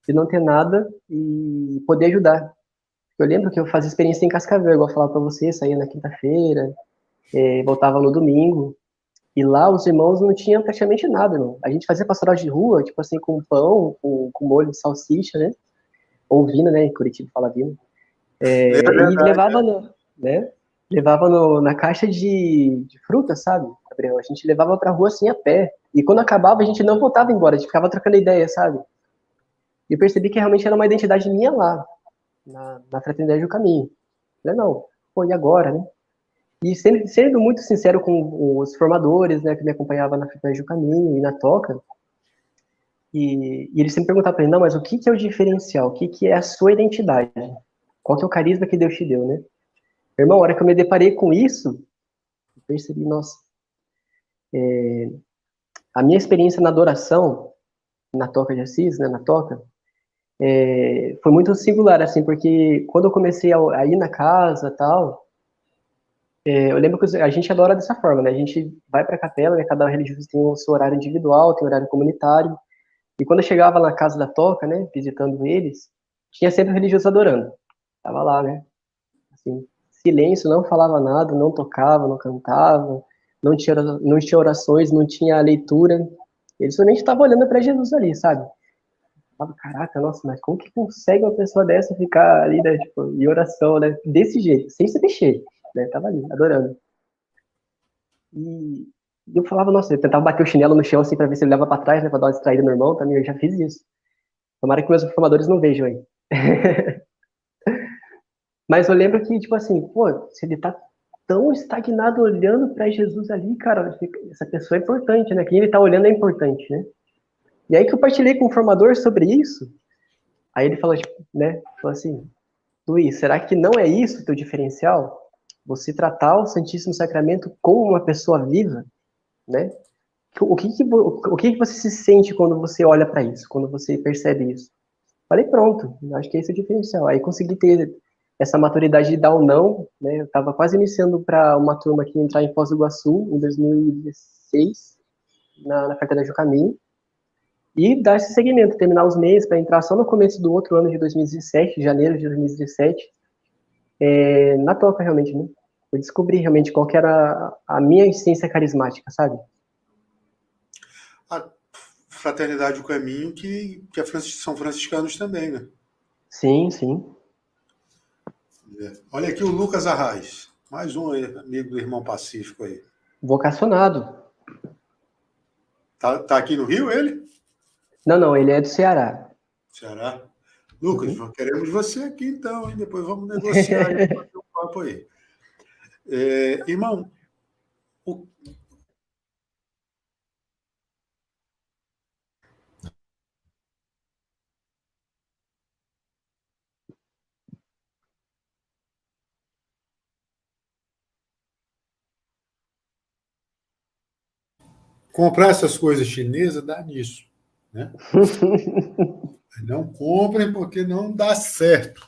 Speaker 2: De não ter nada e poder ajudar. Eu lembro que eu fazia experiência em Cascavel, igual eu falava para você, saía na quinta-feira, voltava no domingo, e lá os irmãos não tinham praticamente nada, não. A gente fazia pastoral de rua, tipo assim, com pão, com molho de salsicha, né? Ou vina, né? Em Curitiba fala vina.
Speaker 1: É
Speaker 2: E
Speaker 1: verdade,
Speaker 2: levava, né? Levava na caixa de fruta, sabe, Gabriel? A gente levava pra rua assim a pé. E quando acabava, a gente não voltava embora, a gente ficava trocando ideia, sabe? E eu percebi que realmente era uma identidade minha lá, na Fraternidade do Caminho. Falei, não, pô, e agora, né? E sendo muito sincero com os formadores, né, que me acompanhavam na Fraternidade do Caminho e na Toca, e eles sempre perguntavam para mim, não, mas o que é o diferencial? O que é a sua identidade? Qual que é o carisma que Deus te deu, né? Irmão, a hora que eu me deparei com isso, eu percebi, nossa, a minha experiência na adoração, na Toca de Assis, né, na Toca, foi muito singular, assim, porque quando eu comecei a ir na casa tal, eu lembro que a gente adora dessa forma, né? A gente vai para a capela, né? Cada religioso tem o seu horário individual, tem o horário comunitário. E quando eu chegava na casa da Toca, né? Visitando eles, tinha sempre o religioso adorando. Tava lá, né? Assim, silêncio, não falava nada, não tocava, não cantava, não tinha orações, não tinha leitura. Eles somente estavam olhando para Jesus ali, sabe? Eu falava, caraca, nossa, mas como que consegue uma pessoa dessa ficar ali, né? Tipo, em oração, né? Desse jeito, sem se mexer, né? Tava ali, adorando. E eu falava, nossa, eu tentava bater o chinelo no chão assim pra ver se ele leva pra trás, né, pra dar uma distraída no irmão também, eu já fiz isso. Tomara que meus formadores não vejam aí. Mas eu lembro que, tipo assim, pô, se ele tá tão estagnado olhando pra Jesus ali, cara, essa pessoa é importante, né? Quem ele tá olhando é importante, né? E aí que eu partilhei com o formador sobre isso, aí ele falou, tipo, né, falou assim, Luiz, será que não é isso o teu diferencial? Você tratar o Santíssimo Sacramento como uma pessoa viva, né? O que você se sente quando você olha para isso, quando você percebe isso? Falei, pronto, acho que esse é o diferencial. Aí consegui ter essa maturidade de dar o não, né? Eu estava quase iniciando para uma turma que ia entrar em Foz do Iguaçu, em 2016, na Fraternidade do Caminho, e dar esse segmento, terminar os meses para entrar só no começo do outro ano de 2017, janeiro de 2017, na toca realmente, né? Eu descobri realmente qual que era a minha essência carismática, sabe?
Speaker 1: A Fraternidade do Caminho, que são franciscanos também, né?
Speaker 2: Sim, sim.
Speaker 1: Olha aqui o Lucas Arraes, mais um amigo do Irmão Pacífico aí.
Speaker 2: Vocacionado.
Speaker 1: Tá aqui no Rio, ele?
Speaker 2: Não, ele é do Ceará.
Speaker 1: Ceará. Lucas, queremos você aqui então, hein? Depois vamos negociar e bater um papo aí. Irmão, comprar essas coisas chinesas dá nisso, né? Não comprem porque não dá certo.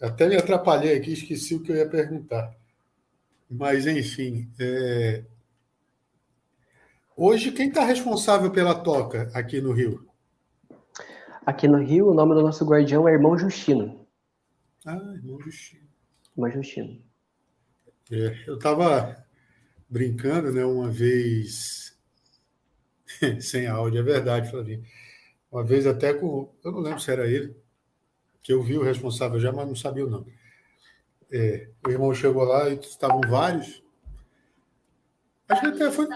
Speaker 1: Até me atrapalhei aqui, esqueci o que eu ia perguntar. Mas, enfim, hoje quem está responsável pela toca aqui no Rio?
Speaker 2: Aqui no Rio, o nome do nosso guardião é Irmão Justino.
Speaker 1: Ah, Irmão Justino.
Speaker 2: Irmão Justino.
Speaker 1: Eu estava brincando, né, uma vez, sem áudio, é verdade, Flavinho. Uma vez até com, eu não lembro se era ele, que eu vi o responsável já, mas não sabia o nome. O irmão chegou lá e estavam vários. Acho que até foi.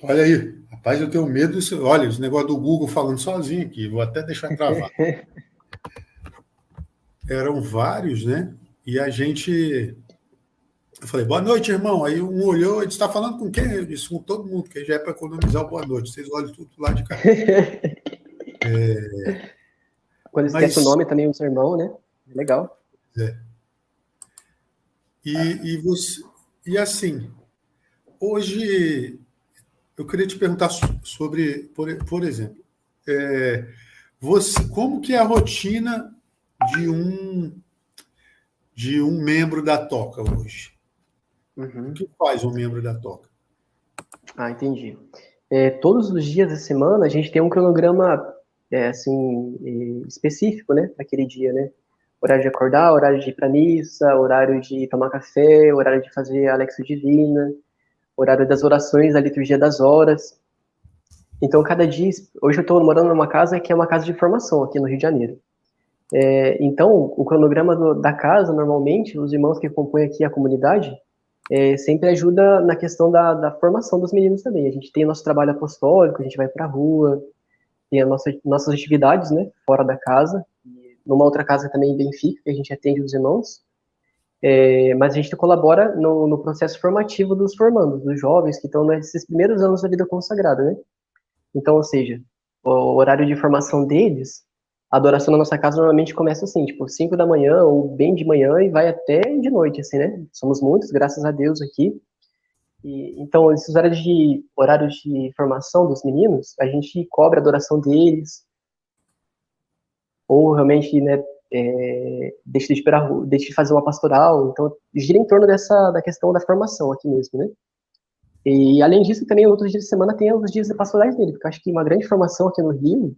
Speaker 1: Olha aí, rapaz, eu tenho medo disso. Olha, esse negócio do Google falando sozinho aqui, vou até deixar travar. Eram vários, né? E a gente. Eu falei, boa noite, irmão. Aí um olhou e disse, está falando com quem? Eu disse, com todo mundo, que já é para economizar o boa noite. Vocês olham tudo lá de cá.
Speaker 2: Quando esquece o nome também, o seu irmão, né? Legal.
Speaker 1: E assim, hoje eu queria te perguntar sobre, por exemplo, como que é a rotina de um membro da toca hoje? O que faz um membro da toca?
Speaker 2: Ah, entendi. Todos os dias da semana a gente tem um cronograma específico, né, naquele dia, né? Horário de acordar, horário de ir para missa, horário de tomar café, horário de fazer a Alexia Divina, horário das orações, a liturgia das horas. Então, cada dia... Hoje eu estou morando numa casa que é uma casa de formação aqui no Rio de Janeiro. Então, o cronograma da casa, normalmente, os irmãos que compõem aqui a comunidade, sempre ajuda na questão da formação dos meninos também. A gente tem o nosso trabalho apostólico, a gente vai para a rua, tem as nossas atividades, né, fora da casa, numa outra casa também em Benfica, que a gente atende os irmãos, mas a gente colabora no processo formativo dos formandos, dos jovens que estão nesses primeiros anos da vida consagrada, né? Então, ou seja, o horário de formação deles, a adoração na nossa casa normalmente começa assim, tipo, 5 da manhã ou bem de manhã e vai até de noite, assim, né? Somos muitos, graças a Deus aqui. Então, esses horários de formação dos meninos, a gente cobra a adoração deles, ou realmente, né, deixa de fazer uma pastoral. Então, gira em torno da questão da formação aqui mesmo, né? E, além disso, também, outros dias de semana tem os dias pastorais dele, porque eu acho que uma grande formação aqui no Rio,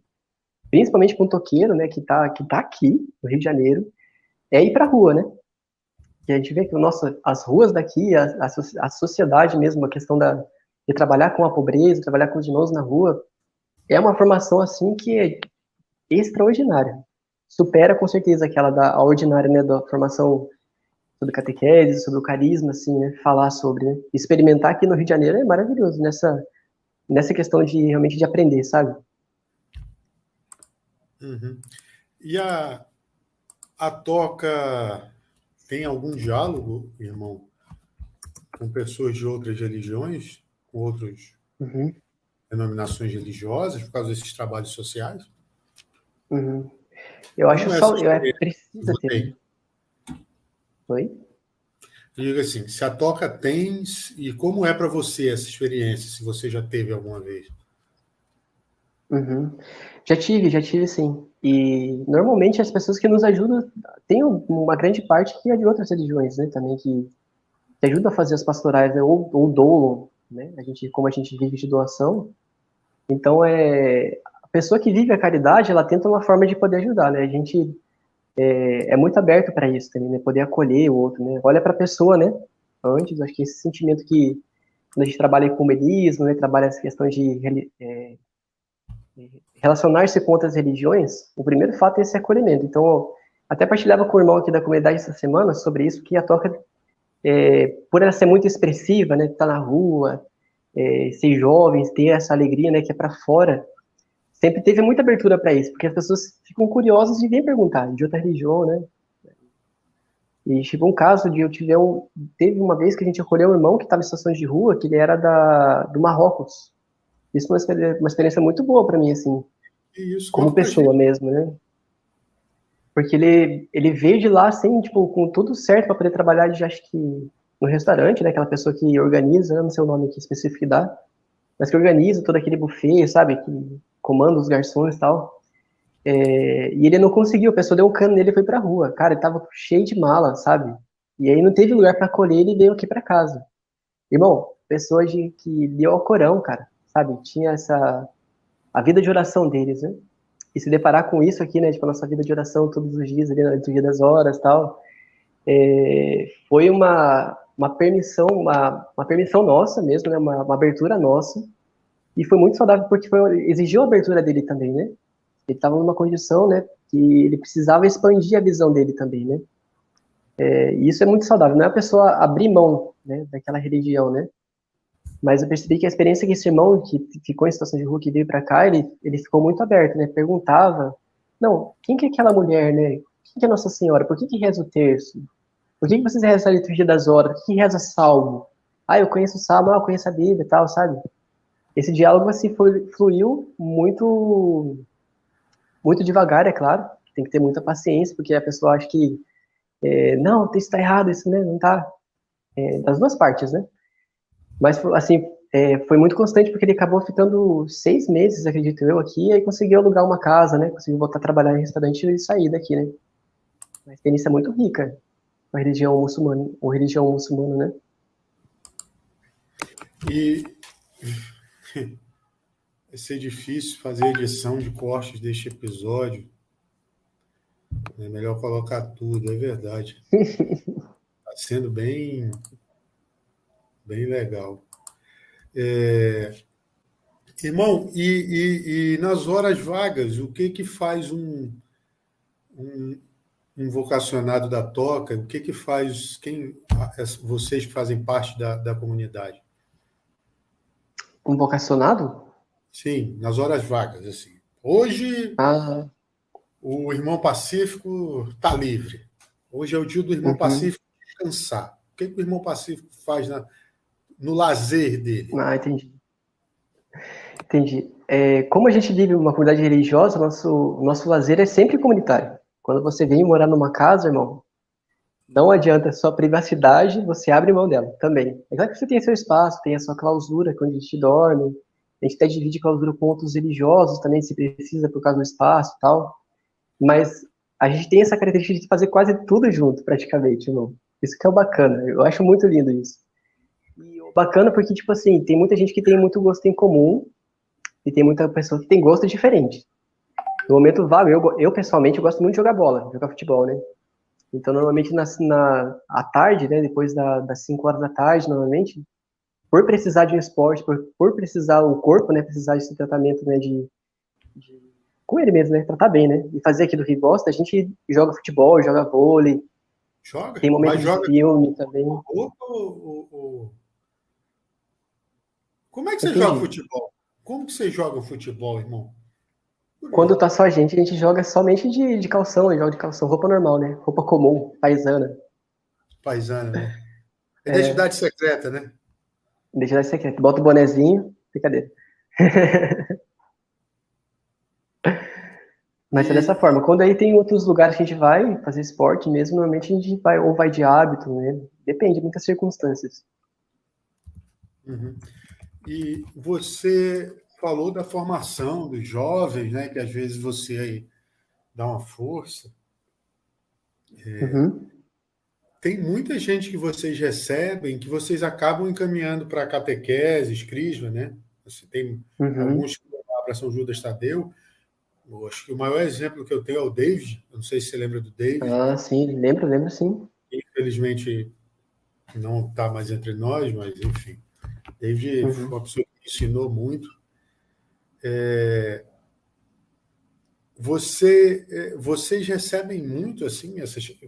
Speaker 2: principalmente com o toqueiro, né, que tá aqui, no Rio de Janeiro, é ir pra rua, né? E a gente vê que, nossa, as ruas daqui, a sociedade mesmo, a questão de trabalhar com a pobreza, trabalhar com os irmãos na rua, é uma formação, assim, que é extraordinária. Supera, com certeza, aquela a ordinária, né, da formação sobre catequese, sobre o carisma, assim, né, falar sobre, né? Experimentar aqui no Rio de Janeiro é maravilhoso, nessa questão de, realmente, de aprender, sabe?
Speaker 1: Uhum. E a toca tem algum diálogo, irmão, com pessoas de outras religiões, com outras denominações religiosas, por causa desses trabalhos sociais?
Speaker 2: Eu acho precisa ter. Oi?
Speaker 1: Eu digo assim, se a toca tem, e como é para você essa experiência, se você já teve alguma vez?
Speaker 2: Já tive sim. E normalmente as pessoas que nos ajudam, tem uma grande parte que é de outras religiões, né, também, que ajuda a fazer as pastorais, né, ou doam, né, como a gente vive de doação, então a pessoa que vive a caridade, ela tenta uma forma de poder ajudar, né, a gente é muito aberto para isso também, né, poder acolher o outro, né, olha para a pessoa, né, antes, acho que esse sentimento que, quando a gente trabalha em ecumenismo, né, trabalha essa questão de relacionar-se com outras religiões, o primeiro fato é esse acolhimento. Então, eu até partilhava com o irmão aqui da comunidade essa semana sobre isso, que a toca, por ela ser muito expressiva, né, estar na rua, ser jovens, ter essa alegria, né, que é para fora, sempre teve muita abertura para isso, porque as pessoas ficam curiosas e vêm perguntar de outra religião, né? E chegou um caso de teve uma vez que a gente acolheu um irmão que estava em situações de rua, que ele era do Marrocos. Isso foi uma experiência muito boa para mim, assim,
Speaker 1: Isso,
Speaker 2: como
Speaker 1: conta pra
Speaker 2: pessoa
Speaker 1: gente.
Speaker 2: mesmo, né? Porque ele veio de lá, assim, tipo, com tudo certo para poder trabalhar de, acho que, no restaurante, né? Aquela pessoa que organiza, eu não sei o nome aqui específico que dá, mas que organiza todo aquele buffet, sabe? Que comanda os garçons e tal. E ele não conseguiu, a pessoa deu um cano nele e foi pra rua. Cara, ele tava cheio de mala, sabe? E aí não teve lugar para acolher, ele veio aqui para casa. Irmão, pessoas que liam o Corão, cara, sabe? Tinha a vida de oração deles, né? E se deparar com isso aqui, né? Tipo, a nossa vida de oração todos os dias, ali na liturgia das horas e tal, foi uma permissão, uma permissão nossa mesmo, né? Uma abertura nossa. E foi muito saudável porque exigiu a abertura dele também, né? Ele estava numa condição, né? Que ele precisava expandir a visão dele também, né? E isso é muito saudável. Não é a pessoa abrir mão, né? Daquela religião, né? Mas eu percebi que a experiência que esse irmão que ficou em situação de rua, que veio para cá, ele ficou muito aberto, né? Perguntava, não, quem que é aquela mulher, né? Quem que é Nossa Senhora? Por que reza o terço? Por que vocês rezam a liturgia das horas? Por que reza salmo? Ah, eu conheço o salmo, eu conheço a Bíblia e tal, sabe? Esse diálogo, assim, fluiu muito devagar, é claro. Tem que ter muita paciência, porque a pessoa acha que, não, isso está errado, isso, né? Não tá. Das duas partes, né? Mas, assim, foi muito constante, porque ele acabou ficando 6 meses, acredito eu, aqui, e aí conseguiu alugar uma casa, né? Conseguiu voltar a trabalhar em restaurante e sair daqui, né? Uma experiência muito rica com a religião muçulmana, ou religião muçulmana, né?
Speaker 1: E vai ser difícil fazer edição de cortes deste episódio. É melhor colocar tudo, é verdade. Está sendo bem, bem legal. Irmão, e nas horas vagas, o que faz um, um vocacionado da Toca? O que faz vocês que fazem parte da comunidade?
Speaker 2: Um vocacionado?
Speaker 1: Sim, nas horas vagas, assim. Hoje
Speaker 2: Ah,
Speaker 1: o Irmão Pacífico está livre. Hoje é o dia do Irmão
Speaker 2: uhum.
Speaker 1: Pacífico descansar. O que o Irmão Pacífico faz no lazer dele?
Speaker 2: Ah, entendi. Entendi. Como a gente vive uma comunidade religiosa, nosso lazer é sempre comunitário. Quando você vem morar numa casa, irmão, não adianta sua privacidade, você abre mão dela também. É claro que você tem seu espaço, tem a sua clausura, quando a gente dorme, a gente até divide clausura com outros religiosos também, se precisa, por causa do espaço e tal. Mas a gente tem essa característica de fazer quase tudo junto, praticamente, irmão. Isso que é o bacana. Eu acho muito lindo isso. E o bacana porque, tipo assim, tem muita gente que tem muito gosto em comum e tem muita pessoa que tem gosto diferente. No momento vago, eu pessoalmente eu gosto muito de jogar bola, jogar futebol, né? Então, normalmente, à tarde, né, depois das 5 horas da tarde, normalmente, por precisar de um esporte, por precisar o corpo, né, precisar desse tratamento, né, com ele mesmo, né, tratar bem, né, e fazer aquilo que gosta, a gente joga futebol, joga vôlei,
Speaker 1: Joga?
Speaker 2: tem momento
Speaker 1: Mas
Speaker 2: de
Speaker 1: joga
Speaker 2: filme também,
Speaker 1: com roupa Como é que você joga
Speaker 2: entendi.
Speaker 1: futebol? Como que você joga futebol, irmão?
Speaker 2: Quando
Speaker 1: Curioso.
Speaker 2: tá só a gente joga somente de calção, joga de calção, roupa normal, né, roupa comum, paisana,
Speaker 1: Paisana, né? É
Speaker 2: é,
Speaker 1: identidade secreta, né?
Speaker 2: deixa eu dar secreto, bota o bonezinho, brincadeira. Mas é dessa
Speaker 1: E,
Speaker 2: forma. Quando aí tem outros lugares que a gente vai fazer esporte mesmo, normalmente a gente vai ou vai de hábito, né? Depende de muitas circunstâncias.
Speaker 1: uhum. E você falou da formação dos jovens, né? Que às vezes você aí dá uma força.
Speaker 2: Uhum,
Speaker 1: Tem muita gente que vocês recebem que vocês acabam encaminhando para catequese, crisma, né? Você tem
Speaker 2: uhum.
Speaker 1: alguns que vão lá para São Judas Tadeu. Eu acho que o maior exemplo que eu tenho é o David. Eu não sei se você lembra do David.
Speaker 2: Ah, sim, lembro sim.
Speaker 1: Infelizmente não está mais entre nós, mas enfim. David foi
Speaker 2: Uhum,
Speaker 1: uma pessoa que me ensinou muito. vocês recebem muito, assim,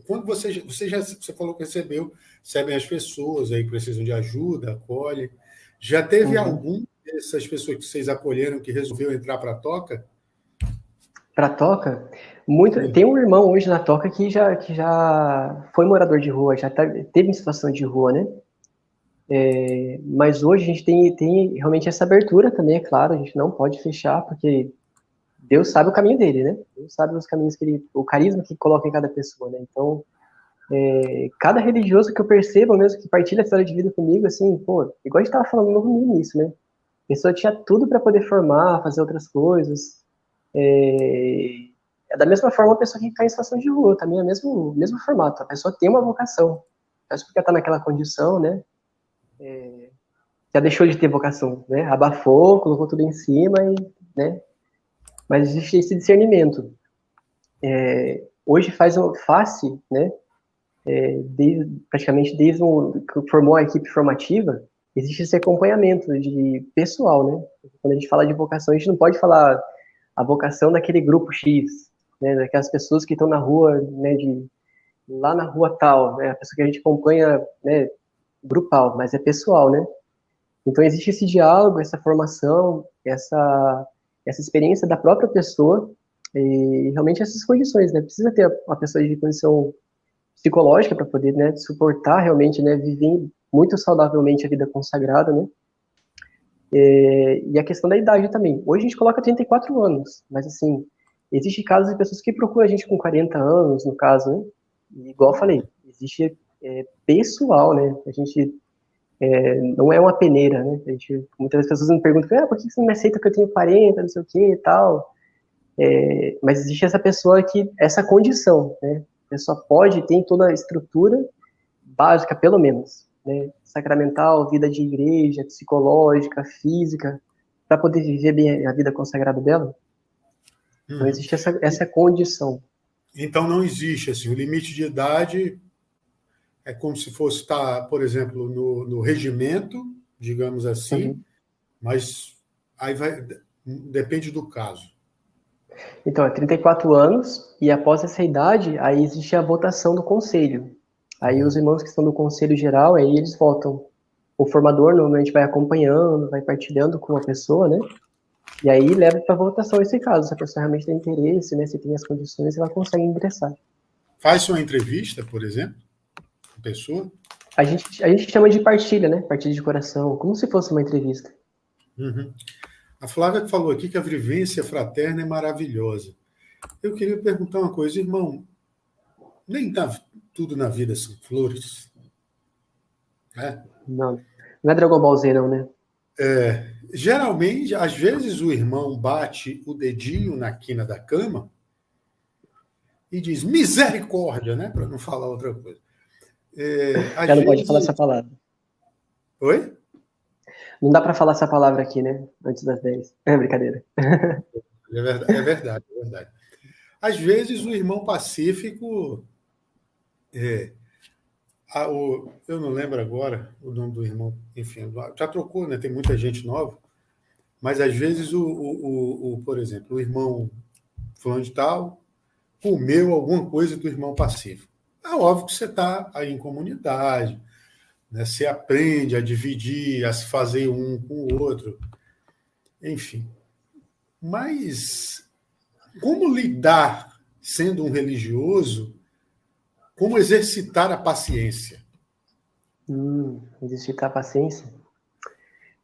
Speaker 1: quando você falou que recebem as pessoas aí que precisam de ajuda, acolhe. Já teve algum dessas pessoas que vocês acolheram que resolveu entrar para a Toca?
Speaker 2: Para a Toca? Tem um irmão hoje na Toca que já foi morador de rua, já teve em situação de rua, né? Mas hoje a gente tem realmente essa abertura também, é claro, a gente não pode fechar, porque Deus sabe o caminho dele, né? Deus sabe os caminhos o carisma que coloca em cada pessoa, né? Então, cada religioso que eu percebo, mesmo que partilha a história de vida comigo, assim, pô, igual a gente estava falando no início, né? A pessoa tinha tudo para poder formar, fazer outras coisas. Da mesma forma, a pessoa que cai em situação de rua, também é o mesmo formato. A pessoa tem uma vocação, mas porque está naquela condição, né? Já deixou de ter vocação, né? Abafou, colocou tudo em cima, né? Mas existe esse discernimento. Hoje face, né? Praticamente desde que formou a equipe formativa, existe esse acompanhamento de pessoal, né? Quando a gente fala de vocação, a gente não pode falar a vocação daquele grupo X, né? Daquelas pessoas que estão na rua, né? Lá na rua tal, né? A pessoa que a gente acompanha, né? Grupal, mas é pessoal, né? Então existe esse diálogo, essa formação, essa experiência da própria pessoa e realmente essas condições, né? Precisa ter uma pessoa de condição psicológica para poder, né, suportar realmente, né, viver muito saudavelmente a vida consagrada, né? E a questão da idade também. Hoje a gente coloca 34 anos, mas assim, existe casos de pessoas que procuram a gente com 40 anos, no caso, né? E, igual eu falei, existe pessoal, né? A gente não é uma peneira, né? Muitas pessoas me perguntam, por que você não me aceita que eu tenho 40, não sei o que e tal? Mas existe essa pessoa essa condição, né? A pessoa tem toda a estrutura básica, pelo menos, né? Sacramental, vida de igreja, psicológica, física, para poder viver bem a vida consagrada dela. Então existe essa condição.
Speaker 1: Então não existe assim, o limite de idade é como se fosse estar, por exemplo, no regimento, digamos assim, mas aí depende do caso.
Speaker 2: Então, é 34 anos, e após essa idade, aí existe a votação do conselho. Aí os irmãos que estão no conselho geral, aí eles votam. O formador normalmente vai acompanhando, vai partilhando com a pessoa, né? E aí leva para votação esse caso. Se a pessoa realmente tem interesse, né? Se tem as condições, ela consegue ingressar.
Speaker 1: Faz uma entrevista, por exemplo, com a pessoa?
Speaker 2: A gente chama de partilha, né? Partilha de coração, como se fosse uma entrevista.
Speaker 1: A Flávia falou aqui que a vivência fraterna é maravilhosa. Eu queria perguntar uma coisa, irmão. Nem tá tudo na vida são flores. Né?
Speaker 2: Não é Dragon Ball Z, não, né?
Speaker 1: Geralmente, às vezes o irmão bate o dedinho na quina da cama e diz misericórdia, né? Para não falar outra coisa.
Speaker 2: Já não pode falar essa palavra.
Speaker 1: Oi?
Speaker 2: Não dá para falar essa palavra aqui, né? Antes das 10. É brincadeira.
Speaker 1: É verdade. Às vezes o irmão pacífico... eu não lembro agora o nome do irmão, enfim, já trocou, né? Tem muita gente nova, mas às vezes por exemplo, o irmão fulano de tal comeu alguma coisa do irmão pacífico. É óbvio que você está aí em comunidade, né? Você aprende a dividir, a se fazer um com o outro, enfim. Mas como lidar, sendo um religioso, como exercitar a paciência?
Speaker 2: Exercitar a paciência?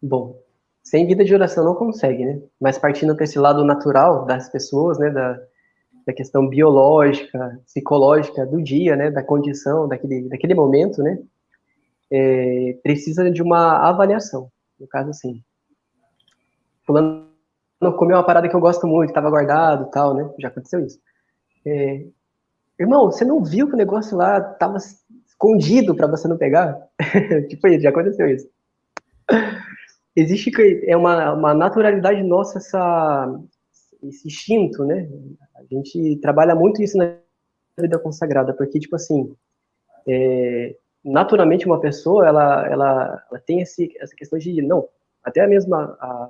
Speaker 2: Bom, sem vida de oração não consegue, né? Mas partindo para esse lado natural das pessoas, né? Da questão biológica, psicológica do dia, né? Da condição, daquele momento, né? Precisa de uma avaliação. No caso, assim, fulano comeu uma parada que eu gosto muito, estava guardado, tal, né? Já aconteceu isso. Irmão, você não viu que o negócio lá estava escondido para você não pegar? Tipo isso, já aconteceu isso. Existe uma naturalidade nossa esse instinto, né? A gente trabalha muito isso na vida consagrada, porque, tipo assim, naturalmente uma pessoa, ela tem essa questão de, não, até mesmo a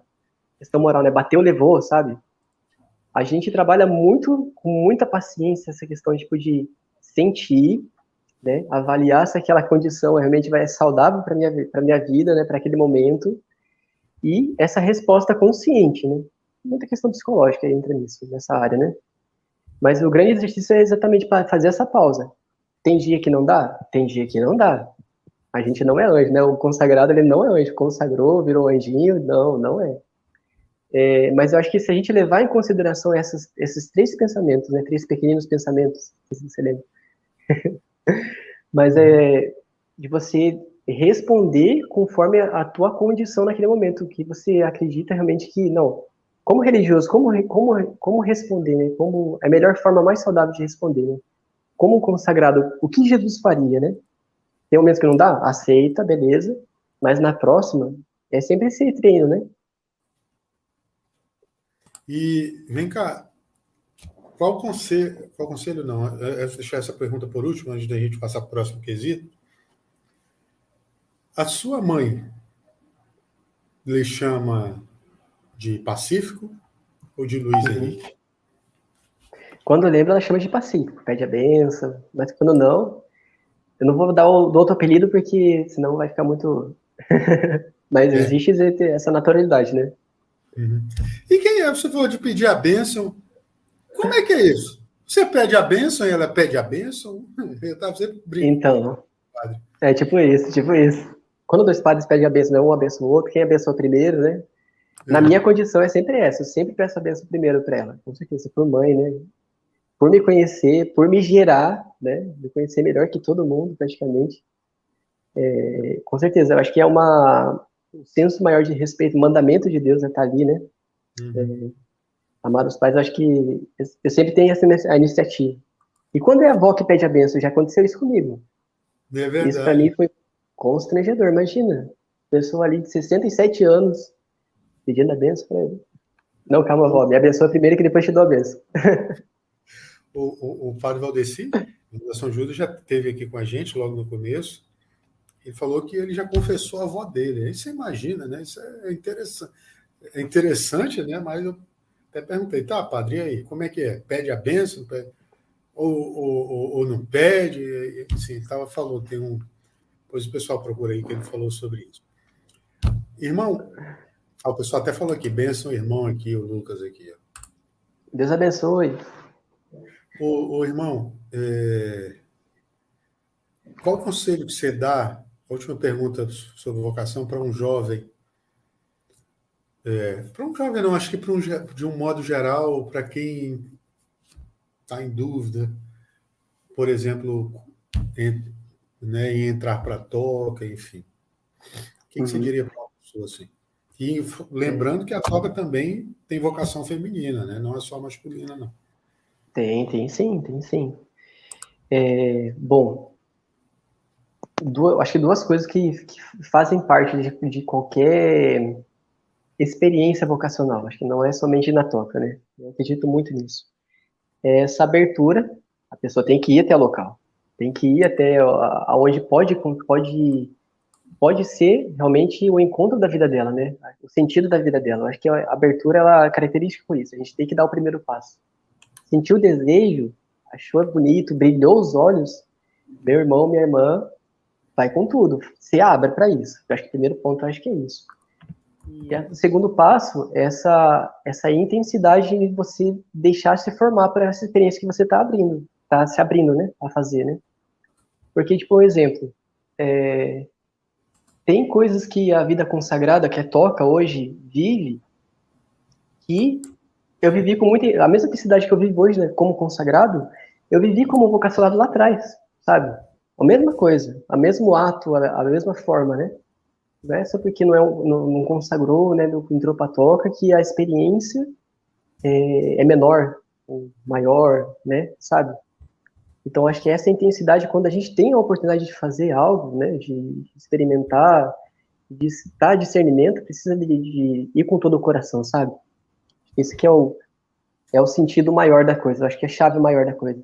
Speaker 2: questão moral, né? Bateu, levou, sabe? a gente trabalha muito, com muita paciência, essa questão tipo, de sentir, né, avaliar se aquela condição realmente vai ser saudável para minha vida, né, para aquele momento, e essa resposta consciente, né? Muita questão psicológica entra nisso, nessa área, né? Mas o grande exercício é exatamente para fazer essa pausa. Tem dia que não dá? Tem dia que não dá. A gente não é anjo, né? O consagrado, ele não é anjo. Consagrou, virou anjinho? Não, não é. Mas eu acho que se a gente levar em consideração esses três pensamentos, né? Três pequeninos pensamentos, se você lembra. Mas de você responder conforme a tua condição naquele momento, que você acredita realmente que, não, como religioso, como responder, né? Como é a melhor forma mais saudável de responder, né? Como consagrado, o que Jesus faria, né? Tem momentos que não dá? Aceita, beleza, mas na próxima é sempre esse treino, né?
Speaker 1: E vem cá, qual conselho não? Eu vou deixar essa pergunta por último, antes da gente passar para o próximo quesito. A sua mãe lhe chama de Pacífico ou de Luiz Henrique?
Speaker 2: Quando lembra, ela chama de Pacífico, pede a benção, mas quando não, eu não vou dar o outro apelido, porque senão vai ficar muito... Mas existe essa naturalidade, né?
Speaker 1: Uhum. E quem é? Você falou de pedir a bênção. Como é que é isso? Você pede a bênção e ela pede a bênção? Eu estava sempre brincando.
Speaker 2: Então, é tipo isso, tipo isso. Quando dois padres pedem a bênção, um abençoa o outro, quem abençoa primeiro, né? Na minha condição é sempre essa, eu sempre peço a bênção primeiro para ela, com certeza, por mãe, né? Por me conhecer, por me gerar, né? Me conhecer melhor que todo mundo, praticamente. Com certeza, eu acho que é um senso maior de respeito, mandamento de Deus, né? Tá ali, né? Amar os pais, eu acho que eu sempre tenho a iniciativa. E quando é a avó que pede a bênção, já aconteceu isso comigo.
Speaker 1: É verdade.
Speaker 2: Isso para mim foi constrangedor, imagina. Pessoa ali de 67 anos pedindo a bênção para ele. Não, calma, avó, me abençoa primeiro que depois te dou a bênção.
Speaker 1: O padre Valdeci, da São Judas, já esteve aqui com a gente logo no começo. Ele falou que ele já confessou a avó dele. Aí você imagina, né? Isso é interessante. É interessante, né? Mas eu até perguntei, tá, padre, e aí, como é que é? Pede a bênção? Ou não pede? Assim, ele falou, tem um... Depois o pessoal procura aí que ele falou sobre isso. Irmão, o pessoal até falou aqui, bênção, irmão aqui, o Lucas aqui. Ó.
Speaker 2: Deus abençoe.
Speaker 1: Ô irmão, qual conselho que você dá, a última pergunta sobre vocação, para um jovem? Para um jovem, não, acho que de um modo geral, para quem está em dúvida, por exemplo, em entrar para a toca, enfim. O que você diria para uma pessoa assim? E lembrando que a toca também tem vocação feminina, né? Não é só masculina, não.
Speaker 2: Tem sim, tem sim. Bom, acho que duas coisas que fazem parte de qualquer experiência vocacional. Acho que não é somente na toca, né? Eu acredito muito nisso. Essa abertura, a pessoa tem que ir até o local. Tem que ir até aonde pode ser realmente o encontro da vida dela, né? O sentido da vida dela. Eu acho que a abertura ela é característica por isso. A gente tem que dar o primeiro passo. Sentiu o desejo, achou bonito, brilhou os olhos, meu irmão, minha irmã, vai com tudo. Se abre para isso. Eu acho que o primeiro ponto, eu acho que é isso. E o segundo passo é essa intensidade de você deixar se formar para essa experiência que você está se abrindo, né, a fazer, né? Porque, tipo, um exemplo, tem coisas que a vida consagrada, que é toca hoje, vive, que eu vivi com muita... A mesma intensidade que eu vivo hoje, né, como consagrado, eu vivi como vocacionado lá atrás, sabe? A mesma coisa, o mesmo ato, a mesma forma, né? Não é só porque não consagrou, né, não entrou para toca, que a experiência é menor, ou maior, né, sabe? Então, acho que essa intensidade, quando a gente tem a oportunidade de fazer algo, né, de experimentar, de dar discernimento, precisa de ir com todo o coração, sabe? Esse que é o sentido maior da coisa, eu acho que é a chave maior da coisa.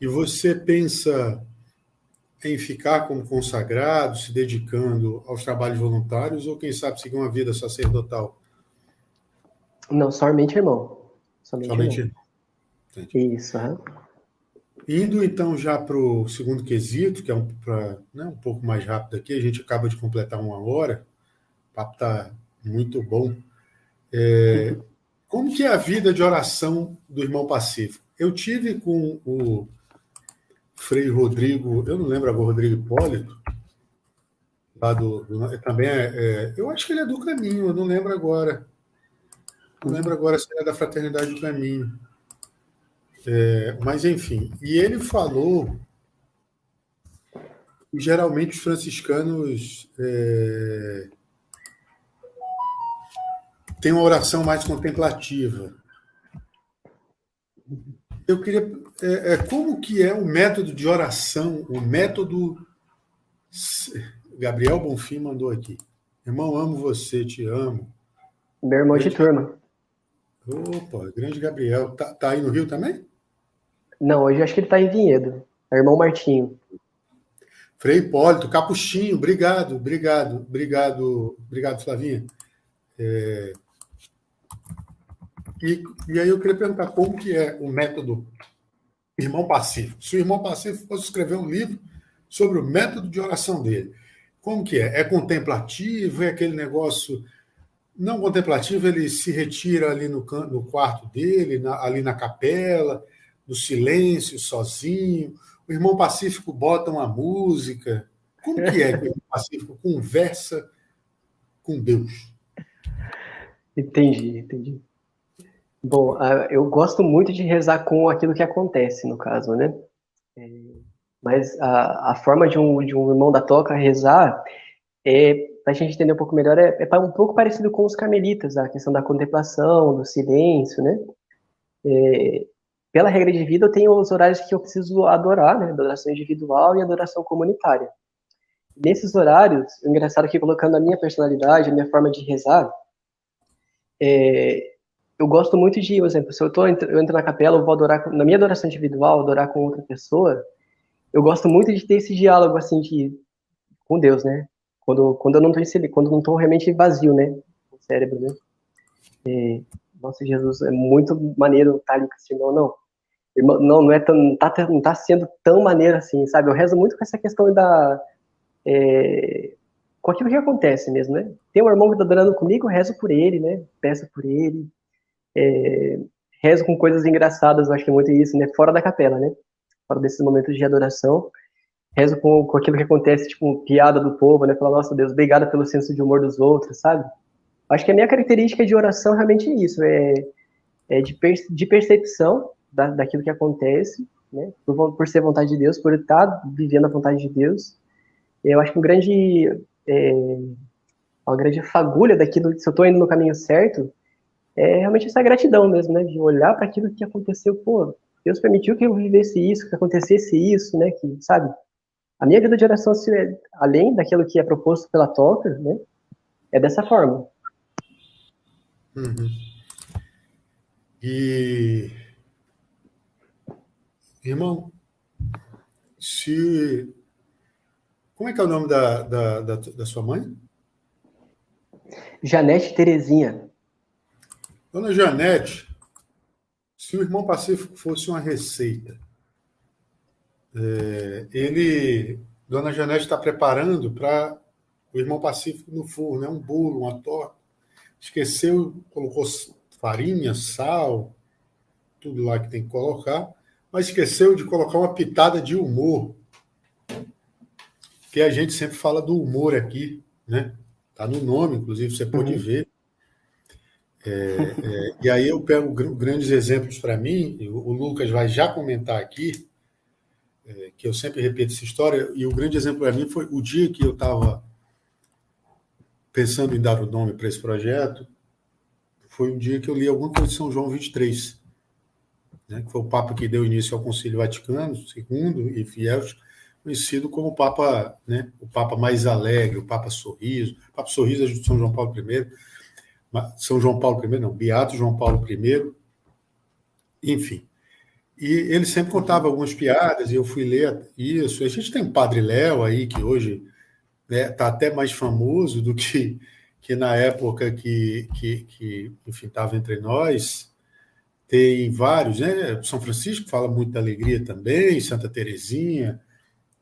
Speaker 1: E você pensa em ficar como consagrado, se dedicando aos trabalhos voluntários, ou quem sabe seguir uma vida sacerdotal?
Speaker 2: Não, somente irmão.
Speaker 1: Somente irmão.
Speaker 2: Entendi. Isso,
Speaker 1: Indo, então, já para o segundo quesito, que é um pouco mais rápido aqui, a gente acaba de completar 1 hora, o papo está muito bom. Como que é a vida de oração do irmão Pacífico? Eu tive com o Frei Rodrigo, eu não lembro agora, Rodrigo Hipólito, lá também eu acho que ele é do Caminho, eu não lembro agora. Não lembro agora se ele é da Fraternidade do Caminho. Mas, enfim, e ele falou que geralmente os franciscanos têm uma oração mais contemplativa. Eu queria... como que é o método de oração, o método... Gabriel Bonfim mandou aqui. Irmão, amo você, te amo.
Speaker 2: Meu irmão de turma.
Speaker 1: Opa, grande Gabriel. Tá aí no Rio também?
Speaker 2: Não, hoje acho que ele está em Vinhedo. É o irmão Martinho.
Speaker 1: Frei Hipólito, Capuchinho, obrigado, Flavinha. E aí eu queria perguntar como que é o método Irmão Pacífico. Se o Irmão Pacífico fosse escrever um livro sobre o método de oração dele, como que é? É contemplativo? É aquele negócio... Não contemplativo, ele se retira ali no quarto dele, ali na capela, no silêncio, sozinho. O Irmão Pacífico bota uma música. Como que é que o Irmão Pacífico conversa com Deus?
Speaker 2: Entendi. Bom, eu gosto muito de rezar com aquilo que acontece, no caso, né? Mas a forma de um irmão da toca rezar, para a gente entender um pouco melhor, é um pouco parecido com os carmelitas, a questão da contemplação, do silêncio, né? Pela regra de vida, eu tenho os horários que eu preciso adorar, né? Adoração individual e adoração comunitária. Nesses horários, o engraçado é que colocando a minha personalidade, a minha forma de rezar, eu gosto muito de, por exemplo, se eu entro na capela, eu vou adorar, na minha adoração individual, adorar com outra pessoa, eu gosto muito de ter esse diálogo, assim, com Deus, né? Quando eu não tô quando não tô realmente vazio, né? O cérebro, né? Nossa, Jesus, é muito maneiro estar ali com esse irmão, não. Irmão, não tá sendo tão maneiro assim, sabe? Eu rezo muito com essa questão com aquilo que acontece mesmo, né? Tem um irmão que tá adorando comigo, eu rezo por ele, né? Peço por ele. Rezo com coisas engraçadas, eu acho que é muito isso, né? Fora da capela, né? Fora desses momentos de adoração. Rezo com aquilo que acontece, tipo, piada do povo, né? Falar, nossa Deus, obrigado pelo senso de humor dos outros, sabe? Acho que a minha característica de oração realmente é isso, de percepção daquilo que acontece, né? Por ser vontade de Deus, por estar vivendo a vontade de Deus. Eu acho que uma grande fagulha daquilo, se eu estou indo no caminho certo, é realmente essa gratidão mesmo, né? De olhar para aquilo que aconteceu, pô, Deus permitiu que eu vivesse isso, que acontecesse isso, né? Que, sabe? A minha vida de oração, além daquilo que é proposto pela toca, né? É dessa forma.
Speaker 1: Uhum. E, irmão, como é que é o nome da sua mãe?
Speaker 2: Janete Terezinha.
Speaker 1: Dona Janete, se o Irmão Pacífico fosse uma receita, Dona Janete está preparando para o Irmão Pacífico no forno, né? Um bolo, uma torta. Esqueceu, colocou farinha, sal, tudo lá que tem que colocar, mas esqueceu de colocar uma pitada de humor, que a gente sempre fala do humor aqui, né? Está no nome, inclusive, você pode ver. E aí eu pego grandes exemplos para mim, o Lucas vai já comentar aqui, que eu sempre repito essa história, e o grande exemplo para mim foi o dia que eu estava pensando em dar o nome para esse projeto, foi um dia que eu li alguma coisa de São João 23, né, que foi o Papa que deu início ao Concílio Vaticano II e Fiéis, conhecido como o Papa, né, o Papa mais alegre, o Papa Sorriso. O Papa Sorriso é de São João Paulo I, São João Paulo I, não, Beato João Paulo I, enfim. E ele sempre contava algumas piadas, e eu fui ler isso. A gente tem o Padre Léo aí, que hoje está até mais famoso do que na época que enfim, estava entre nós. tem vários, né? São Francisco fala muito da alegria também, Santa Teresinha,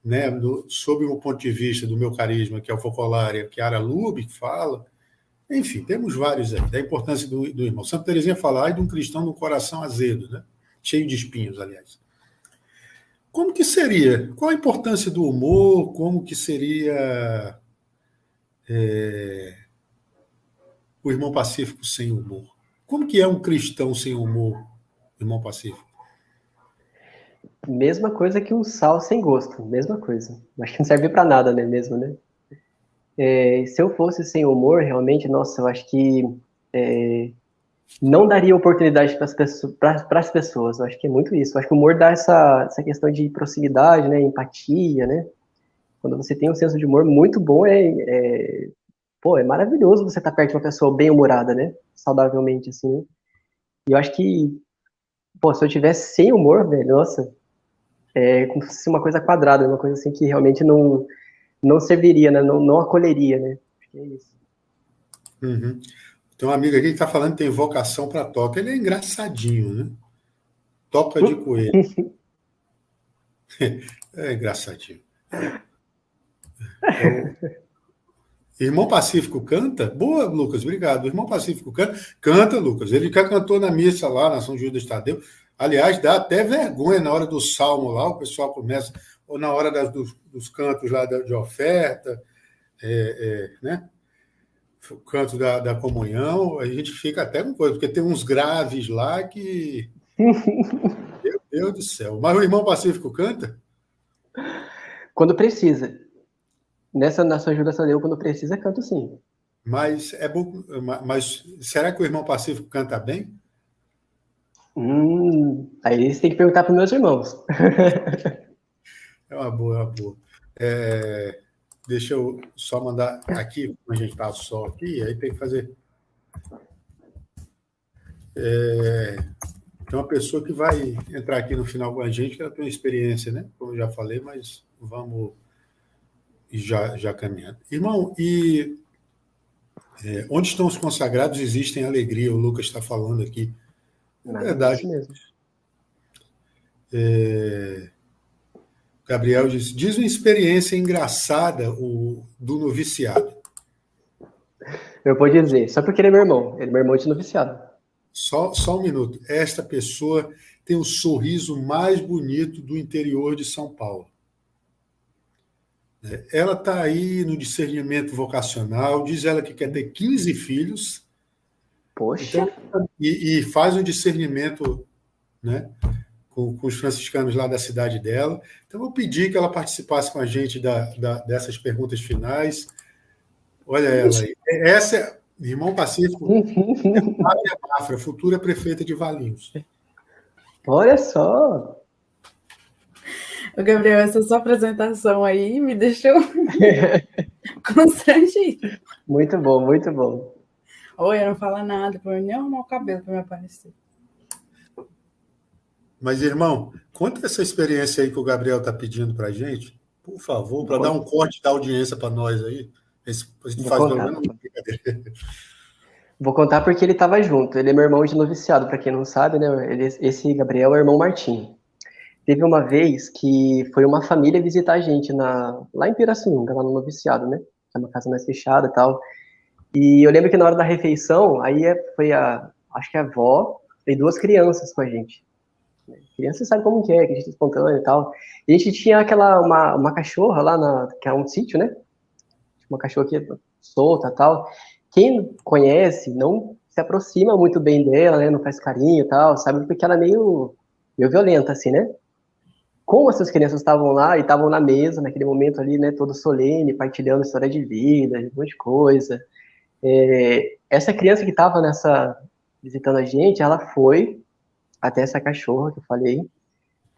Speaker 1: né? Sob o ponto de vista do meu carisma, que é o focolário, a Chiara Lubick fala. Enfim, temos vários aí, da importância do irmão. Santa Teresinha fala, de um cristão no coração azedo, né? Cheio de espinhos, aliás. Como que seria? Qual a importância do humor? Como que seria o irmão Pacífico sem humor? Como que é um cristão sem humor, irmão Pacífico?
Speaker 2: Mesma coisa que um sal sem gosto, mesma coisa. Acho que não serve para nada, né, mesmo, né? Se eu fosse sem humor, realmente, nossa, eu acho que não daria oportunidade para as pessoas. Eu acho que é muito isso. Eu acho que o humor dá essa questão de proximidade, né, empatia, né? Quando você tem um senso de humor muito bom, pô, é maravilhoso você estar perto de uma pessoa bem-humorada, né? Saudavelmente, assim, né? E eu acho que, pô, se eu tivesse sem humor, velho, nossa, como se fosse uma coisa quadrada, uma coisa assim que realmente não serviria, né? Não acolheria, né? Acho que é isso.
Speaker 1: Uhum. Tem um amigo aqui que está falando que tem vocação para toca. Ele é engraçadinho, né? Toca de coelho. É engraçadinho. O Irmão Pacífico canta? Boa, Lucas, obrigado. O Irmão Pacífico canta? Canta, Lucas. Ele já cantou na missa lá, na São Judas Tadeu. Aliás, dá até vergonha na hora do salmo lá, o pessoal começa, ou na hora dos cantos lá de oferta, né? O canto da comunhão, a gente fica até com coisa, porque tem uns graves lá que... Meu Deus do céu. Mas o Irmão Pacífico canta?
Speaker 2: Quando precisa. Na São Judas Tadeu, quando precisa, canto sim.
Speaker 1: Mas é bom. Mas será que o Irmão Pacífico canta bem?
Speaker 2: Aí você tem que perguntar para os meus irmãos.
Speaker 1: É uma boa, é uma boa. Deixa eu só mandar aqui, como a gente está só aqui, aí tem que fazer. Tem uma pessoa que vai entrar aqui no final com a gente, que ela tem uma experiência, né? Como eu já falei, mas vamos já caminhando. Irmão, e onde estão os consagrados existem alegria, o Lucas está falando aqui. É verdade.
Speaker 2: Mesmo.
Speaker 1: Gabriel diz uma experiência engraçada do noviciado.
Speaker 2: Eu vou dizer, só porque ele é meu irmão. Ele é meu irmão de noviciado.
Speaker 1: Só um minuto. Esta pessoa tem o sorriso mais bonito do interior de São Paulo. Ela está aí no discernimento vocacional, diz ela que quer ter 15 filhos.
Speaker 2: Poxa!
Speaker 1: Então, e faz um discernimento, né, com os franciscanos lá da cidade dela. Então, eu pedi que ela participasse com a gente dessas perguntas finais. Olha ela aí. Essa é, Irmão Pacífico, Flávia Mafra, futura prefeita de Valinhos.
Speaker 2: Olha só!
Speaker 3: Gabriel, essa sua apresentação aí me deixou constrangido.
Speaker 2: Muito bom, muito bom.
Speaker 3: Oi, eu não falo nada, para nem arrumar o cabelo para me aparecer.
Speaker 1: Mas, irmão, conta essa experiência aí que o Gabriel está pedindo para a gente, por favor, para dar um corte da audiência para nós aí. A gente faz pelo menos uma brincadeira.
Speaker 2: Vou contar porque ele estava junto. Ele é meu irmão de noviciado, para quem não sabe, né? Esse Gabriel é o irmão Martim. Teve uma vez que foi uma família visitar a gente lá em Pirassununga, lá no noviciado, né? É uma casa mais fechada e tal. E eu lembro que na hora da refeição, aí foi acho que a avó e 2 crianças com a gente. Criança sabe como que é gente é espontânea e tal. E a gente tinha uma cachorra lá, que é um sítio, né? Uma cachorra que é solta e tal. Quem conhece não se aproxima muito bem dela, né? Não faz carinho e tal, sabe? Porque ela é meio violenta, assim, né? Como essas crianças estavam lá e estavam na mesa, naquele momento ali, né? Todo solene, partilhando história de vida, um monte de coisa. Essa criança que estava visitando a gente, ela foi até essa cachorra que eu falei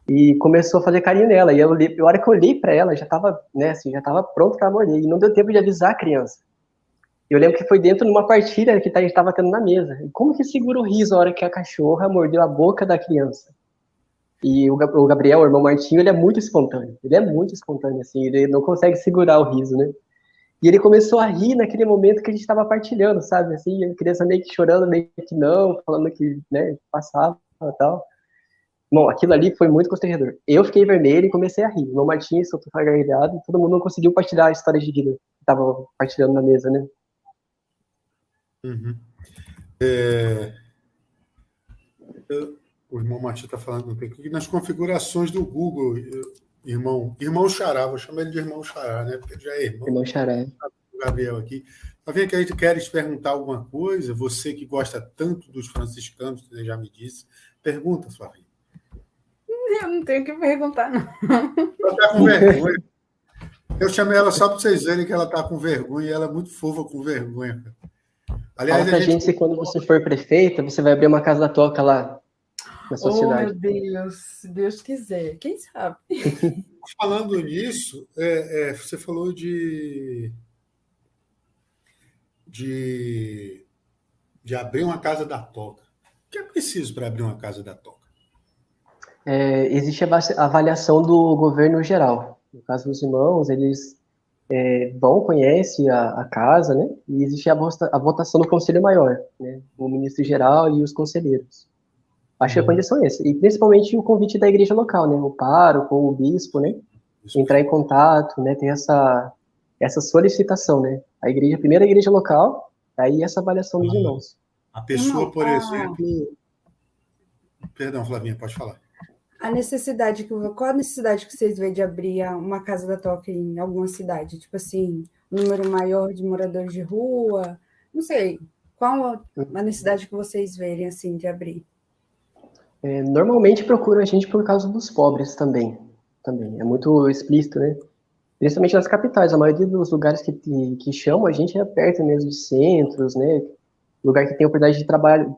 Speaker 2: e começou a fazer carinho nela. E a hora que eu olhei para ela, já estava, né, assim, já estava pronto para morrer. E não deu tempo de avisar a criança. Eu lembro que foi dentro de uma partilha que a gente estava tendo na mesa. E como que segura o riso a hora que a cachorra mordeu a boca da criança? E o Gabriel, o irmão Martinho, ele é muito espontâneo. Ele é muito espontâneo, assim. Ele não consegue segurar o riso, né? E ele começou a rir naquele momento que a gente estava partilhando, sabe? Assim, a criança meio que chorando, meio que não, falando que, né, passava. e tal. Bom, aquilo ali foi muito constrangedor. Eu fiquei vermelho e comecei a rir. O Martins soltou gargalhada e todo mundo não conseguiu partilhar a história de vida que tava partilhando na mesa, né?
Speaker 1: Uhum. O irmão Martins está falando aqui nas configurações do Google, irmão Xará, vou chamar ele de irmão Xará, né? Porque ele já é irmão.
Speaker 2: Irmão Xará.
Speaker 1: O Gabriel aqui. Tá vendo que a gente quer te perguntar alguma coisa? Você que gosta tanto dos franciscanos, você já me disse. Pergunta, Flavinha.
Speaker 3: Eu não tenho o que perguntar, não.
Speaker 1: Ela está com vergonha. Eu chamei ela só para vocês verem que ela está com vergonha e ela é muito fofa com vergonha.
Speaker 2: Aliás, fala pra gente se quando você for prefeita, você vai abrir uma casa da toca lá na sua cidade.
Speaker 3: Meu Deus, se Deus quiser, quem sabe?
Speaker 1: Falando nisso, você falou de abrir uma casa da toca. O que é preciso para abrir uma casa da toca?
Speaker 2: Existe a avaliação do governo geral. No caso dos irmãos, eles conhecem a casa, né? E existe a votação do conselho maior, né? O ministro geral e os conselheiros. Acho que a condição é essa. E principalmente o convite da igreja local, né? O pároco, o bispo, né? Entrar em contato, né? Ter essa solicitação, né? A primeira igreja local, aí essa avaliação dos irmãos.
Speaker 1: A pessoa, por exemplo... Perdão, Flavinha, pode falar.
Speaker 3: Qual a necessidade que vocês veem de abrir uma casa da toca em alguma cidade? Tipo assim, um número maior de moradores de rua? Não sei. Qual a necessidade que vocês veem, assim, de abrir?
Speaker 2: Normalmente procuram a gente por causa dos pobres também. É muito explícito, né? Principalmente nas capitais. A maioria dos lugares que chamam a gente é perto mesmo de centros, né? Lugar que tem oportunidade de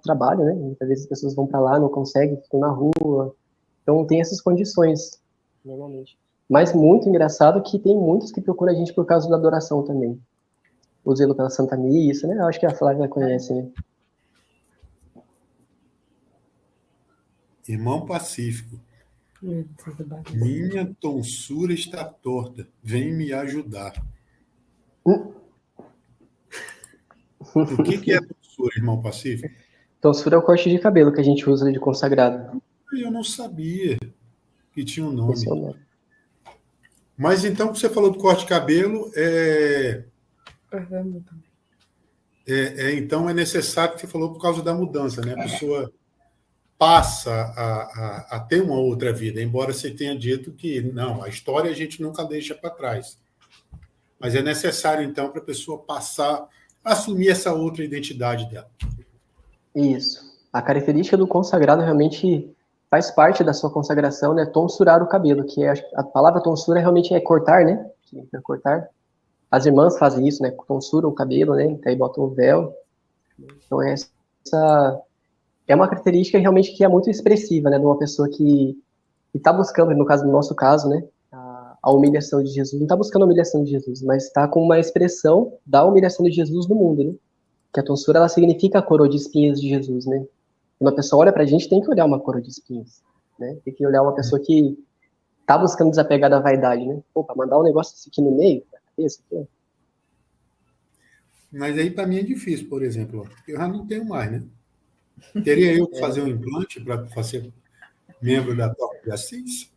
Speaker 2: trabalho, né? Muitas vezes as pessoas vão para lá, não conseguem, ficam na rua. Então tem essas condições, normalmente. Mas muito engraçado que tem muitos que procuram a gente por causa da adoração também. O zelo pela Santa Missa, né? Eu acho que a Flávia conhece, né?
Speaker 1: Irmão Pacífico. Minha tonsura está torta. Vem me ajudar. O que é tonsura, irmão Pacífico?
Speaker 2: Tonsura é o corte de cabelo que a gente usa de consagrado.
Speaker 1: Eu não sabia que tinha um nome.
Speaker 2: Esse é o nome.
Speaker 1: Mas então, você falou do corte de cabelo, então é necessário que você falou por causa da mudança, né? A pessoa passa a ter uma outra vida, embora você tenha dito que não, a história a gente nunca deixa para trás. Mas é necessário, então, para a pessoa passar a assumir essa outra identidade dela.
Speaker 2: Isso. A característica do consagrado realmente faz parte da sua consagração, né? Tonsurar o cabelo, que a palavra tonsura realmente é cortar, né? É cortar. As irmãs fazem isso, né? Tonsuram o cabelo, né? Aí botam o véu. Então essa é uma característica realmente que é muito expressiva, né? De uma pessoa que está buscando, no nosso caso, né? A humilhação de Jesus. Não está buscando a humilhação de Jesus, mas está com uma expressão da humilhação de Jesus no mundo, né? Que a tonsura, ela significa a coroa de espinhos de Jesus, né? Quando a pessoa olha pra gente, tem que olhar uma coroa de espinhos, né? Tem que olhar uma pessoa que tá buscando desapegar da vaidade, né? Pô, pra mandar um negócio aqui no meio, da cabeça, aqui, ó.
Speaker 1: Mas aí para mim é difícil, por exemplo. Eu já não tenho mais, né? Teria eu que fazer um implante para ser membro da Toca de Assis?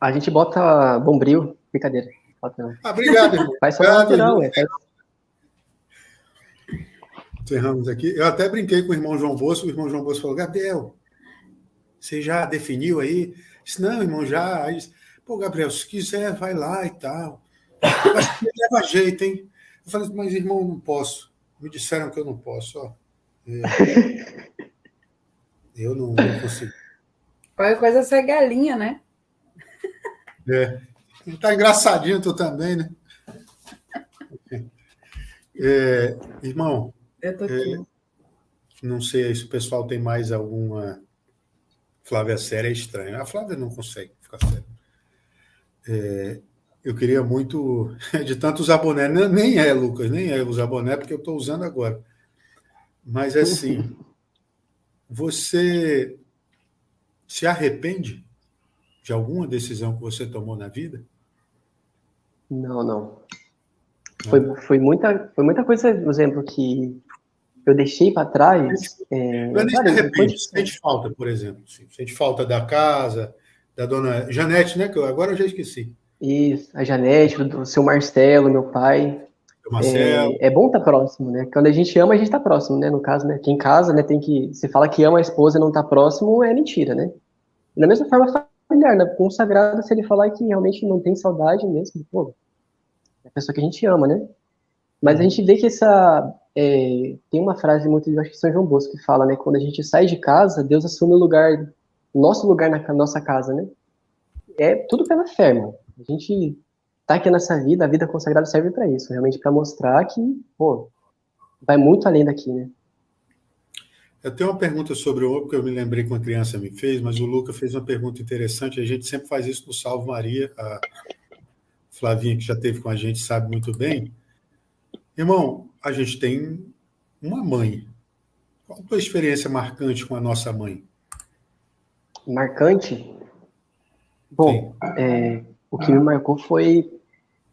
Speaker 2: A gente bota bombril, brincadeira.
Speaker 1: Obrigado, irmão.
Speaker 2: Faz só na lateral,
Speaker 1: Encerramos aqui. Eu até brinquei com o irmão João Bosco. O irmão João Bosco falou: Gabriel, você já definiu aí? Eu disse, não, irmão, já. Aí disse, pô, Gabriel, se quiser, vai lá e tal. Acho que leva jeito, hein? Eu falei, mas irmão, não posso. Me disseram que eu não posso. Ó. Eu não consigo.
Speaker 3: Qualquer coisa é galinha, né?
Speaker 1: Tá engraçadinho tu também, né? Irmão,
Speaker 3: eu tô aqui.
Speaker 1: Não sei se o pessoal tem mais alguma. Flávia séria é estranha. A Flávia não consegue ficar séria. Eu queria muito, de tanto usar boné, nem Lucas, nem usar boné, porque eu estou usando agora. Mas, assim, você se arrepende de alguma decisão que você tomou na vida?
Speaker 2: Não. Foi muita coisa, por exemplo, que eu deixei para trás.
Speaker 1: Mas nem
Speaker 2: Claro,
Speaker 1: se arrepende, sente falta, por exemplo. Sente falta da casa, da dona Janete, né? Que agora eu já esqueci.
Speaker 2: Isso, a Janete, do seu Marcelo, meu pai.
Speaker 1: O Marcelo.
Speaker 2: É bom estar próximo, né? Quando a gente ama, a gente tá próximo, né? No caso, né? Quem casa, né? Tem que. Se fala que ama a esposa e não tá próximo, é mentira, né? E da mesma forma, familiar, né? Com o sagrado, se ele falar que realmente não tem saudade mesmo, pô, é a pessoa que a gente ama, né? Mas a gente vê que tem uma frase muito, eu acho que São João Bosco que fala, né? Quando a gente sai de casa, Deus assume o nosso lugar na nossa casa, né? É tudo pela fé, irmão. A gente tá aqui nessa vida, a vida consagrada serve para isso, realmente para mostrar que, pô, vai muito além daqui, né?
Speaker 1: Eu tenho uma pergunta sobre o porque eu me lembrei que uma criança me fez, mas o Luca fez uma pergunta interessante. A gente sempre faz isso no Salve Maria. A Flavinha, que já esteve com a gente, sabe muito bem. Irmão, a gente tem uma mãe. Qual a tua experiência marcante com a nossa mãe?
Speaker 2: Marcante? Bom, o que me marcou foi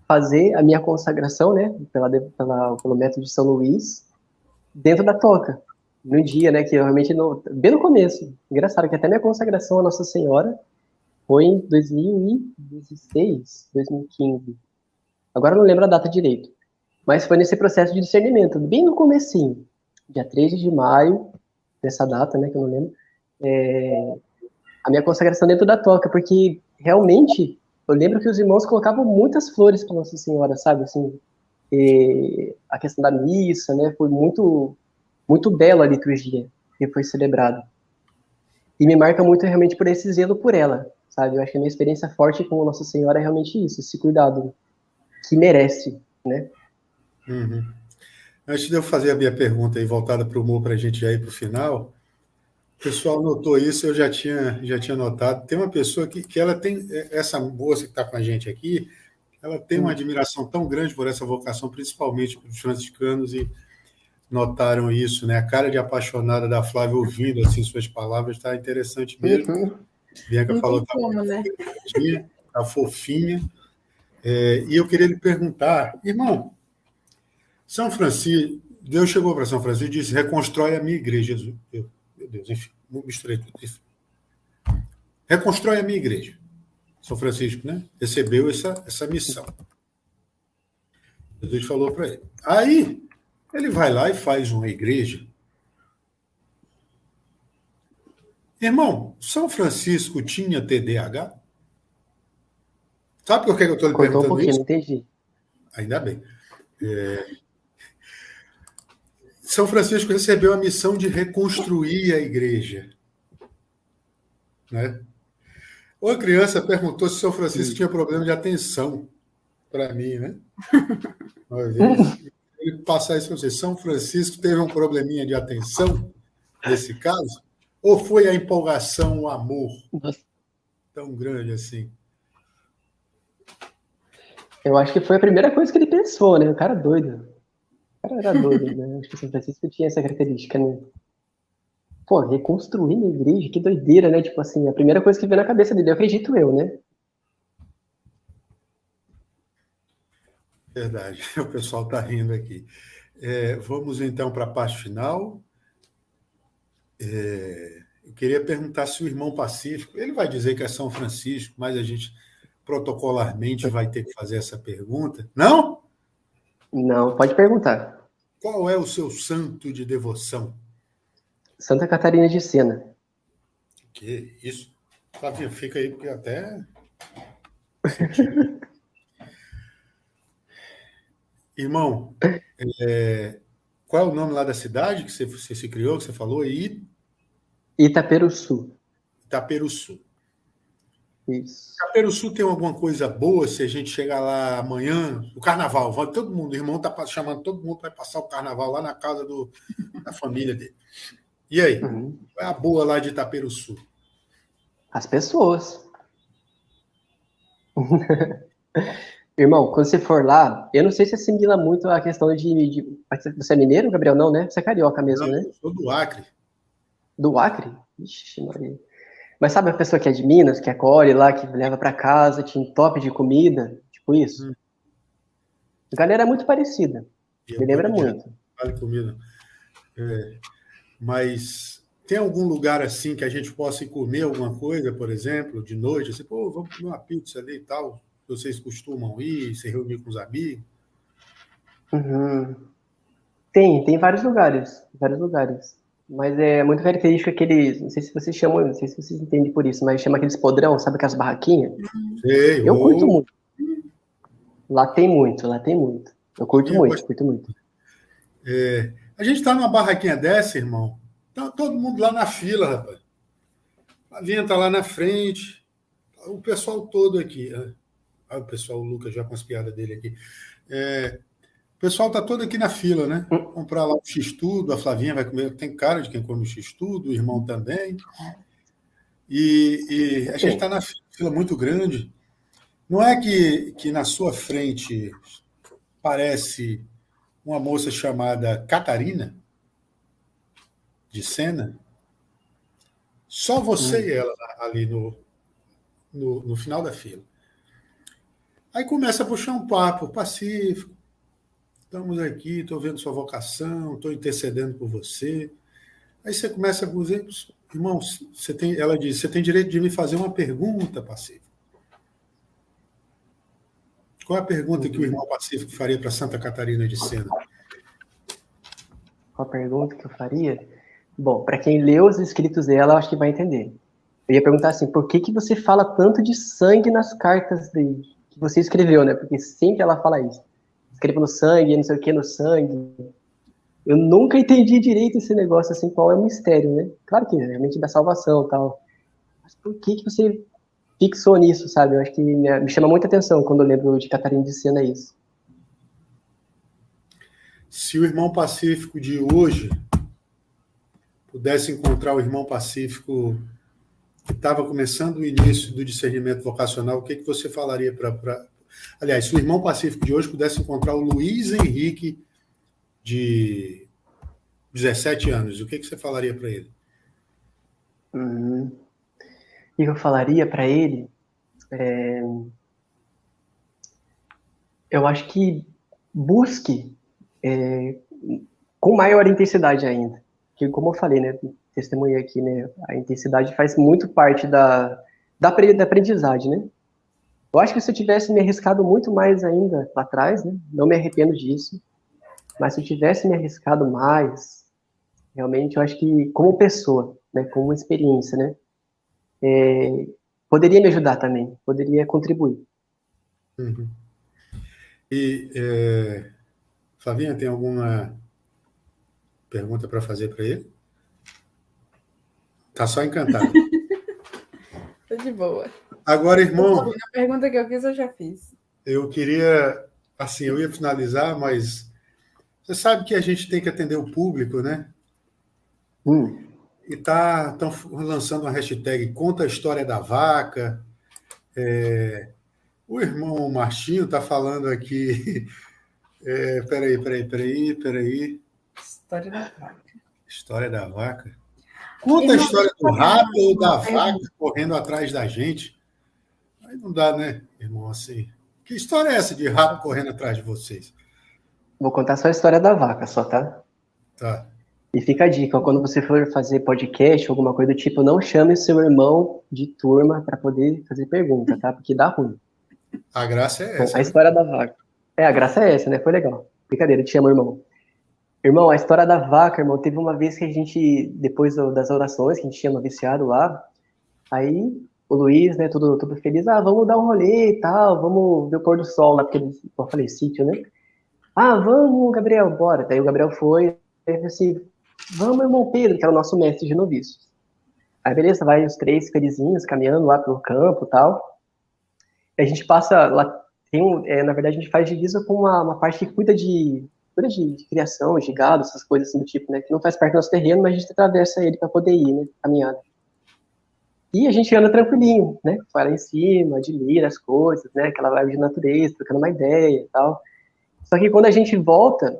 Speaker 2: fazer a minha consagração, né, pelo método de São Luís, dentro da toca, no dia, né, que eu realmente, bem no começo, engraçado que até minha consagração a Nossa Senhora foi em 2016, 2015, agora eu não lembro a data direito, mas foi nesse processo de discernimento, bem no comecinho, dia 3 de maio, dessa data, né, que eu não lembro, a minha consagração dentro da toca, porque realmente eu lembro que os irmãos colocavam muitas flores para Nossa Senhora, sabe, assim, a questão da missa, né, foi muito, muito bela a liturgia que foi celebrada. E me marca muito realmente por esse zelo por ela, sabe, eu acho que a minha experiência forte com Nossa Senhora é realmente isso, esse cuidado que merece, né.
Speaker 1: Uhum. Antes de eu fazer a minha pergunta aí, voltada para o Mo, para a gente já ir para o final, o pessoal notou isso, eu já tinha notado. Tem uma pessoa que ela tem, essa moça que está com a gente aqui, ela tem uma admiração tão grande por essa vocação, principalmente para os franciscanos, e notaram isso, né? A cara de apaixonada da Flávia ouvindo assim, suas palavras, está interessante mesmo. Bianca falou que está fofinha. E eu queria lhe perguntar, irmão, São Francisco, Deus chegou para São Francisco e disse, reconstrói a minha igreja. Meu Deus, enfim, não misturei tudo isso. Reconstrói a minha igreja. São Francisco, né? Recebeu essa missão. Jesus falou para ele. Aí, ele vai lá e faz uma igreja. Irmão, São Francisco tinha TDAH? Sabe por que eu estou lhe perguntando
Speaker 2: um pouquinho,
Speaker 1: isso?
Speaker 2: Não entendi.
Speaker 1: Ainda bem. São Francisco recebeu a missão de reconstruir a igreja. Né? Uma criança perguntou se São Francisco tinha problema de atenção. Para mim, né? Uma vez, ele passar isso para você. São Francisco teve um probleminha de atenção, nesse caso? Ou foi a empolgação, o amor tão grande assim?
Speaker 2: Eu acho que foi a primeira coisa que ele pensou, né? O cara doido. O cara era doido, né? Acho que São Francisco tinha essa característica, né? Pô, reconstruir minha igreja, que doideira, né? Tipo assim, a primeira coisa que veio na cabeça dele, eu acredito eu, né?
Speaker 1: Verdade, o pessoal está rindo aqui. Vamos então para a parte final. Eu queria perguntar se o irmão Pacífico, ele vai dizer que é São Francisco, mas a gente protocolarmente vai ter que fazer essa pergunta. Não?
Speaker 2: Não, pode perguntar.
Speaker 1: Qual é o seu santo de devoção?
Speaker 2: Santa Catarina de Sena.
Speaker 1: Que isso? Flavinha, fica aí, porque até... Irmão, qual é o nome lá da cidade que você se criou, que você falou aí?
Speaker 2: Itaperuçu.
Speaker 1: Itaperuçu.
Speaker 2: Isso.
Speaker 1: Itaperuçu tem alguma coisa boa se a gente chegar lá amanhã? O carnaval, vai todo mundo, o irmão está chamando todo mundo para passar o carnaval lá na casa da família dele. E aí? Qual é a boa lá de Itaperuçu?
Speaker 2: As pessoas. Irmão, quando você for lá, eu não sei se assimila muito a questão de... Você é mineiro, Gabriel? Não, né? Você é carioca mesmo, né?
Speaker 1: Eu sou do Acre.
Speaker 2: Do Acre? Ixi, Maria. Mas sabe a pessoa que é de Minas, que acolhe lá, que leva para casa, te entope de comida? Tipo isso? A galera é muito parecida. Me lembra muito.
Speaker 1: Vale comida. Mas tem algum lugar assim que a gente possa ir comer alguma coisa, por exemplo, de noite, assim, pô, vamos comer uma pizza ali e tal? Vocês costumam ir, se reunir com os amigos?
Speaker 2: Uhum. Tem vários lugares, vários lugares. Mas é muito característico aqueles, não sei se vocês chamam, não sei se vocês entendem por isso, mas chama aqueles podrão, sabe aquelas barraquinhas?
Speaker 1: Sei,
Speaker 2: Eu curto muito. Lá tem muito, lá tem muito. Eu curto muito, curto muito.
Speaker 1: A gente está numa barraquinha dessa, irmão, tá todo mundo lá na fila, rapaz. A Vinha está lá na frente, o pessoal todo aqui. O pessoal, o Lucas já com as piadas dele aqui. O pessoal está todo aqui na fila, né? Comprar lá o X-Tudo, a Flavinha vai comer, tem cara de quem come o X-Tudo, o irmão também. E a gente está na fila muito grande. Não é que na sua frente parece uma moça chamada Catarina, de Sena? Só você e ela ali no final da fila. Aí começa a puxar um papo pacífico. Estamos aqui, estou vendo sua vocação, estou intercedendo por você. Aí você começa a dizer, irmão, ela diz, você tem direito de me fazer uma pergunta, Pacífico. Qual é a pergunta que o irmão Pacífico faria para Santa Catarina de Sena?
Speaker 2: Qual a pergunta que eu faria? Bom, para quem lê os escritos dela, eu acho que vai entender. Eu ia perguntar assim, por que você fala tanto de sangue nas cartas que você escreveu, né? Porque sempre ela fala isso. Escreva no sangue, não sei o que no sangue. Eu nunca entendi direito esse negócio, assim, qual é o mistério, né? Claro que é realmente da salvação e tal. Mas por que você fixou nisso, sabe? Eu acho que me chama muita atenção quando eu lembro de Catarina de Sena isso.
Speaker 1: Se o irmão Pacífico de hoje pudesse encontrar o irmão Pacífico que estava começando o início do discernimento vocacional, o que você falaria para... Aliás, se o irmão Pacífico de hoje pudesse encontrar o Luiz Henrique de 17 anos, o que você falaria para ele?
Speaker 2: O que eu falaria para ele? Eu acho que busque com maior intensidade ainda. Porque, como eu falei, né, testemunhei aqui, né, a intensidade faz muito parte da aprendizagem, né? Eu acho que se eu tivesse me arriscado muito mais ainda lá atrás, né, não me arrependo disso, mas se eu tivesse me arriscado mais, realmente eu acho que como pessoa, né, como experiência, né, poderia me ajudar também, poderia contribuir.
Speaker 1: Uhum. E, Flavinha, tem alguma pergunta para fazer para ele? Tá só encantado.
Speaker 3: Tô de boa.
Speaker 1: Agora, irmão...
Speaker 3: A pergunta que eu fiz, eu já fiz.
Speaker 1: Eu queria... Assim, eu ia finalizar, mas... Você sabe que a gente tem que atender o público, né? E estão lançando uma hashtag Conta a História da Vaca. O irmão Martinho está falando aqui... Peraí.
Speaker 3: História da vaca.
Speaker 1: História da vaca? Conta a história do rato ou da vaca correndo atrás da gente. Aí não dá, né, irmão? Assim, que história é essa de rato correndo atrás de vocês?
Speaker 2: Vou contar só a história da vaca, só, tá?
Speaker 1: Tá.
Speaker 2: E fica a dica, quando você for fazer podcast, alguma coisa do tipo, não chame seu irmão de turma para poder fazer pergunta, tá? Porque dá ruim.
Speaker 1: A graça é essa.
Speaker 2: Bom, a história da vaca. A graça é essa, né? Foi legal. Brincadeira, te chamo, irmão. Irmão, a história da vaca, irmão, teve uma vez que a gente, depois das orações, que a gente tinha noviciado lá, aí o Luiz, né, tudo feliz, vamos dar um rolê e tal, vamos ver o pôr do sol lá, porque, como eu falei, sítio, né? Vamos, Gabriel, bora. Daí o Gabriel foi, aí assim, vamos, irmão Pedro, que era o nosso mestre de noviços. Aí, beleza, vai os 3 felizinhos caminhando lá pelo campo e tal. E a gente passa lá, na verdade, a gente faz divisa com uma parte que cuida de criação, de gado, essas coisas assim do tipo, né? Que não faz parte do nosso terreno, mas a gente atravessa ele para poder ir, né? Caminhada. E a gente anda tranquilinho, né? Vai lá em cima, admira as coisas, né? Aquela vibe de natureza, trocando uma ideia e tal. Só que quando a gente volta,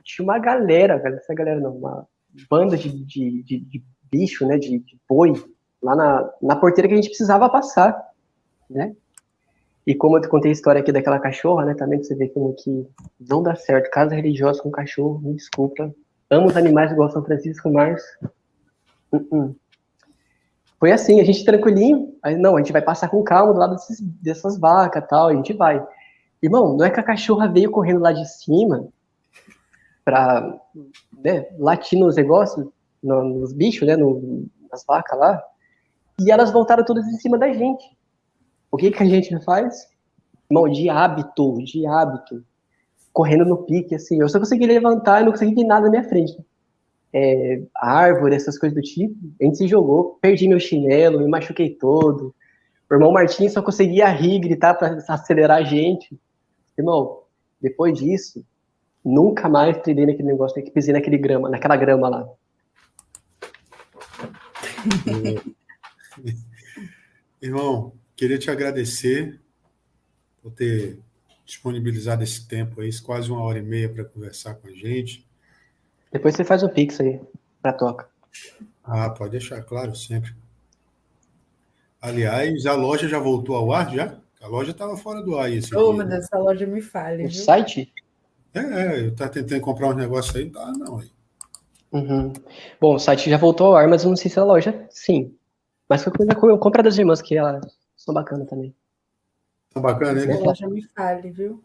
Speaker 2: tinha uma galera, essa galera não, uma banda de bicho, né? De boi, lá na porteira que a gente precisava passar, né? E como eu contei a história aqui daquela cachorra, né, também você vê como que não dá certo. Casa religiosa com cachorro, me desculpa, Amo os animais igual São Francisco Márcio. Foi assim, a gente tranquilinho. Aí, não, a gente vai passar com calma do lado dessas vacas e tal, a gente vai. Irmão, não é que a cachorra veio correndo lá de cima pra, né, latir nos negócios, nos bichos, né, nas vacas lá, e elas voltaram todas em cima da gente. O que a gente faz? Irmão, de hábito, correndo no pique, assim, eu só consegui levantar e não consegui ver nada na minha frente. Árvore, essas coisas do tipo, a gente se jogou, perdi meu chinelo, me machuquei todo. O irmão Martins só conseguia rir, gritar pra acelerar a gente. Irmão, depois disso, nunca mais trilhei naquele negócio, que pisei naquela grama lá.
Speaker 1: Irmão, queria te agradecer por ter disponibilizado esse tempo aí, quase 1h30 para conversar com a gente.
Speaker 2: Depois você faz o Pix aí, pra toca.
Speaker 1: Ah, pode deixar, claro, sempre. Aliás, a loja já voltou ao ar, já? A loja estava fora do ar esse dia.
Speaker 3: Meu Deus, essa loja me falha,
Speaker 2: O
Speaker 3: viu?
Speaker 2: site?
Speaker 1: Eu estava tentando comprar uns negócios aí, tá, não.
Speaker 2: Uhum. Bom, o site já voltou ao ar, mas eu não sei se a loja, sim. Mas foi coisa compra das irmãs, que elas são bacanas também.
Speaker 1: Tá bacana,
Speaker 3: Essa
Speaker 1: hein?
Speaker 3: loja me falha, viu?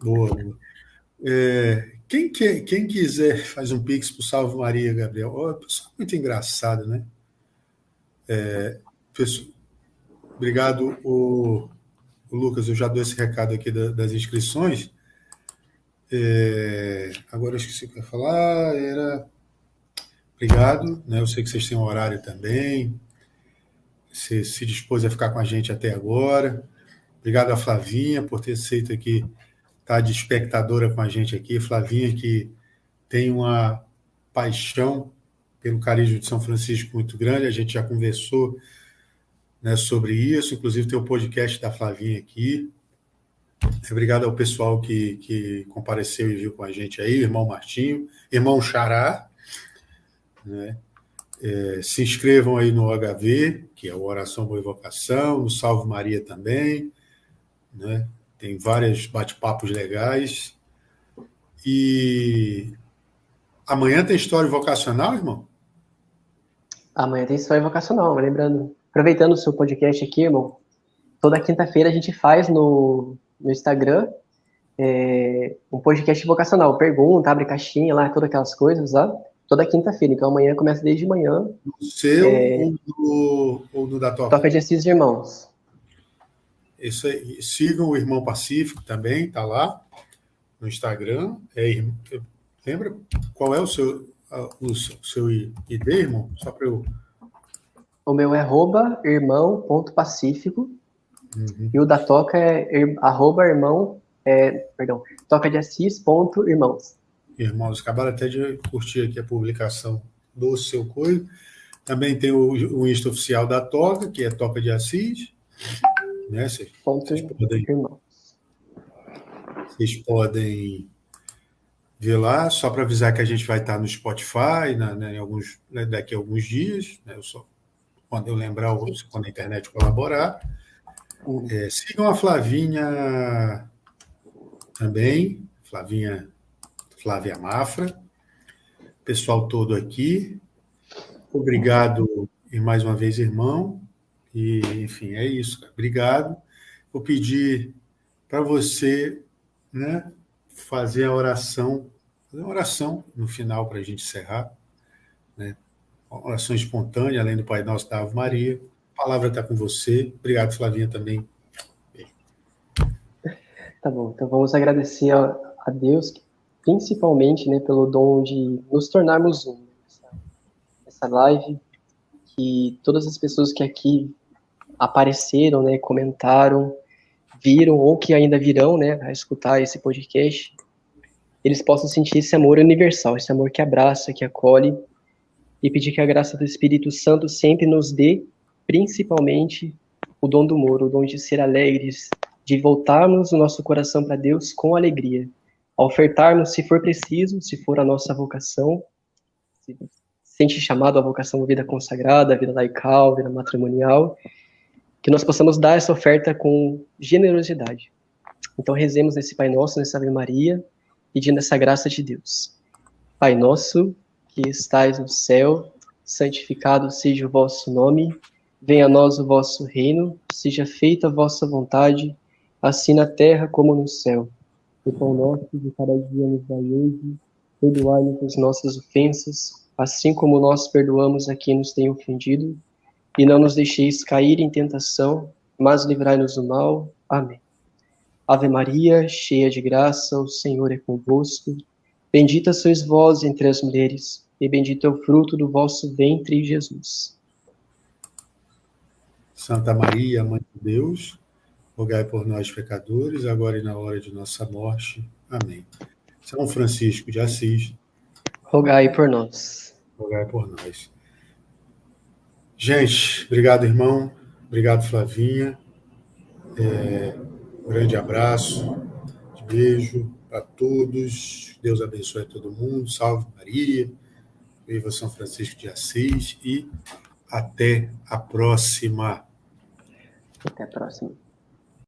Speaker 1: Boa. Quem quiser faz um pix pro Salve Maria, Gabriel. Pessoal muito engraçado, né? Obrigado, o Lucas. Eu já dou esse recado aqui das inscrições. Agora eu esqueci o que eu ia falar. Obrigado, né? Eu sei que vocês têm um horário também. Você se dispôs a ficar com a gente até agora. Obrigado a Flavinha por ter aceito aqui, tá de espectadora com a gente aqui. Flavinha, que tem uma paixão pelo Carisma de São Francisco muito grande, a gente já conversou, né, sobre isso, inclusive tem o podcast da Flavinha aqui. Obrigado ao pessoal que compareceu e viu com a gente aí, irmão Martinho, irmão Xará, né? Se inscrevam aí no HV, que é o Oração Boa Invocação, no Salve Maria também, né? Tem vários bate-papos legais. E amanhã tem história vocacional, irmão?
Speaker 2: Amanhã tem história vocacional, mas lembrando, aproveitando o seu podcast aqui, irmão, toda quinta-feira a gente faz no Instagram um podcast vocacional, pergunta, abre caixinha lá, todas aquelas coisas lá, toda quinta-feira, então amanhã começa desde manhã.
Speaker 1: O seu ou do da Toca?
Speaker 2: Toca de Assis de Irmãos.
Speaker 1: Isso aí. Sigam o Irmão Pacífico também, tá lá no Instagram. Lembra qual é o seu ID, irmão? Só para eu...
Speaker 2: O meu é @irmão.pacífico. E o da Toca é toca de Assis.irmãos.
Speaker 1: Irmãos, acabaram até de curtir aqui a publicação do seu coisa. Também tem o Insta oficial da Toca, que é Toca de Assis. Né? Vocês podem ver lá, só para avisar que a gente vai estar no Spotify daqui a alguns dias, né? Quando eu lembrar, quando a internet colaborar. Sigam a Flavinha também, Flávia Mafra, pessoal todo aqui. Obrigado e mais uma vez, irmão. E, enfim, é isso. Obrigado. Vou pedir para você, né, fazer uma oração no final para a gente encerrar, né? Uma oração espontânea, além do Pai Nosso da Ave Maria. A palavra está com você. Obrigado, Flavinha, também.
Speaker 2: Tá bom, então vamos agradecer a Deus, principalmente, né, pelo dom de nos tornarmos um. Essa live, que todas as pessoas que aqui apareceram, né, comentaram, viram ou que ainda virão, né, a escutar esse podcast, eles possam sentir esse amor universal, esse amor que abraça, que acolhe, e pedir que a graça do Espírito Santo sempre nos dê, principalmente, o dom do humor, o dom de ser alegres, de voltarmos o nosso coração para Deus com alegria, a ofertarmos, se for preciso, se for a nossa vocação, se sente chamado a vocação vida consagrada, vida laical, vida matrimonial, que nós possamos dar essa oferta com generosidade. Então rezemos nesse Pai Nosso, nessa Ave Maria, pedindo essa graça de Deus. Pai nosso, que estais no céu, santificado seja o vosso nome, venha a nós o vosso reino, seja feita a vossa vontade, assim na terra como no céu. O pão nosso de cada dia nos dai hoje, perdoai-nos as nossas ofensas, assim como nós perdoamos a quem nos tem ofendido, e não nos deixeis cair em tentação, mas livrai-nos do mal. Amém. Ave Maria, cheia de graça, o Senhor é convosco. Bendita sois vós entre as mulheres, e bendito é o fruto do vosso ventre, Jesus.
Speaker 1: Santa Maria, Mãe de Deus, rogai por nós, pecadores, agora e na hora de nossa morte. Amém. São Francisco de Assis,
Speaker 2: rogai por nós.
Speaker 1: Rogai por nós. Gente, obrigado, irmão. Obrigado, Flavinha. Um grande abraço, beijo para todos. Deus abençoe a todo mundo. Salve Maria. Viva São Francisco de Assis. E até a próxima.
Speaker 2: Até a próxima.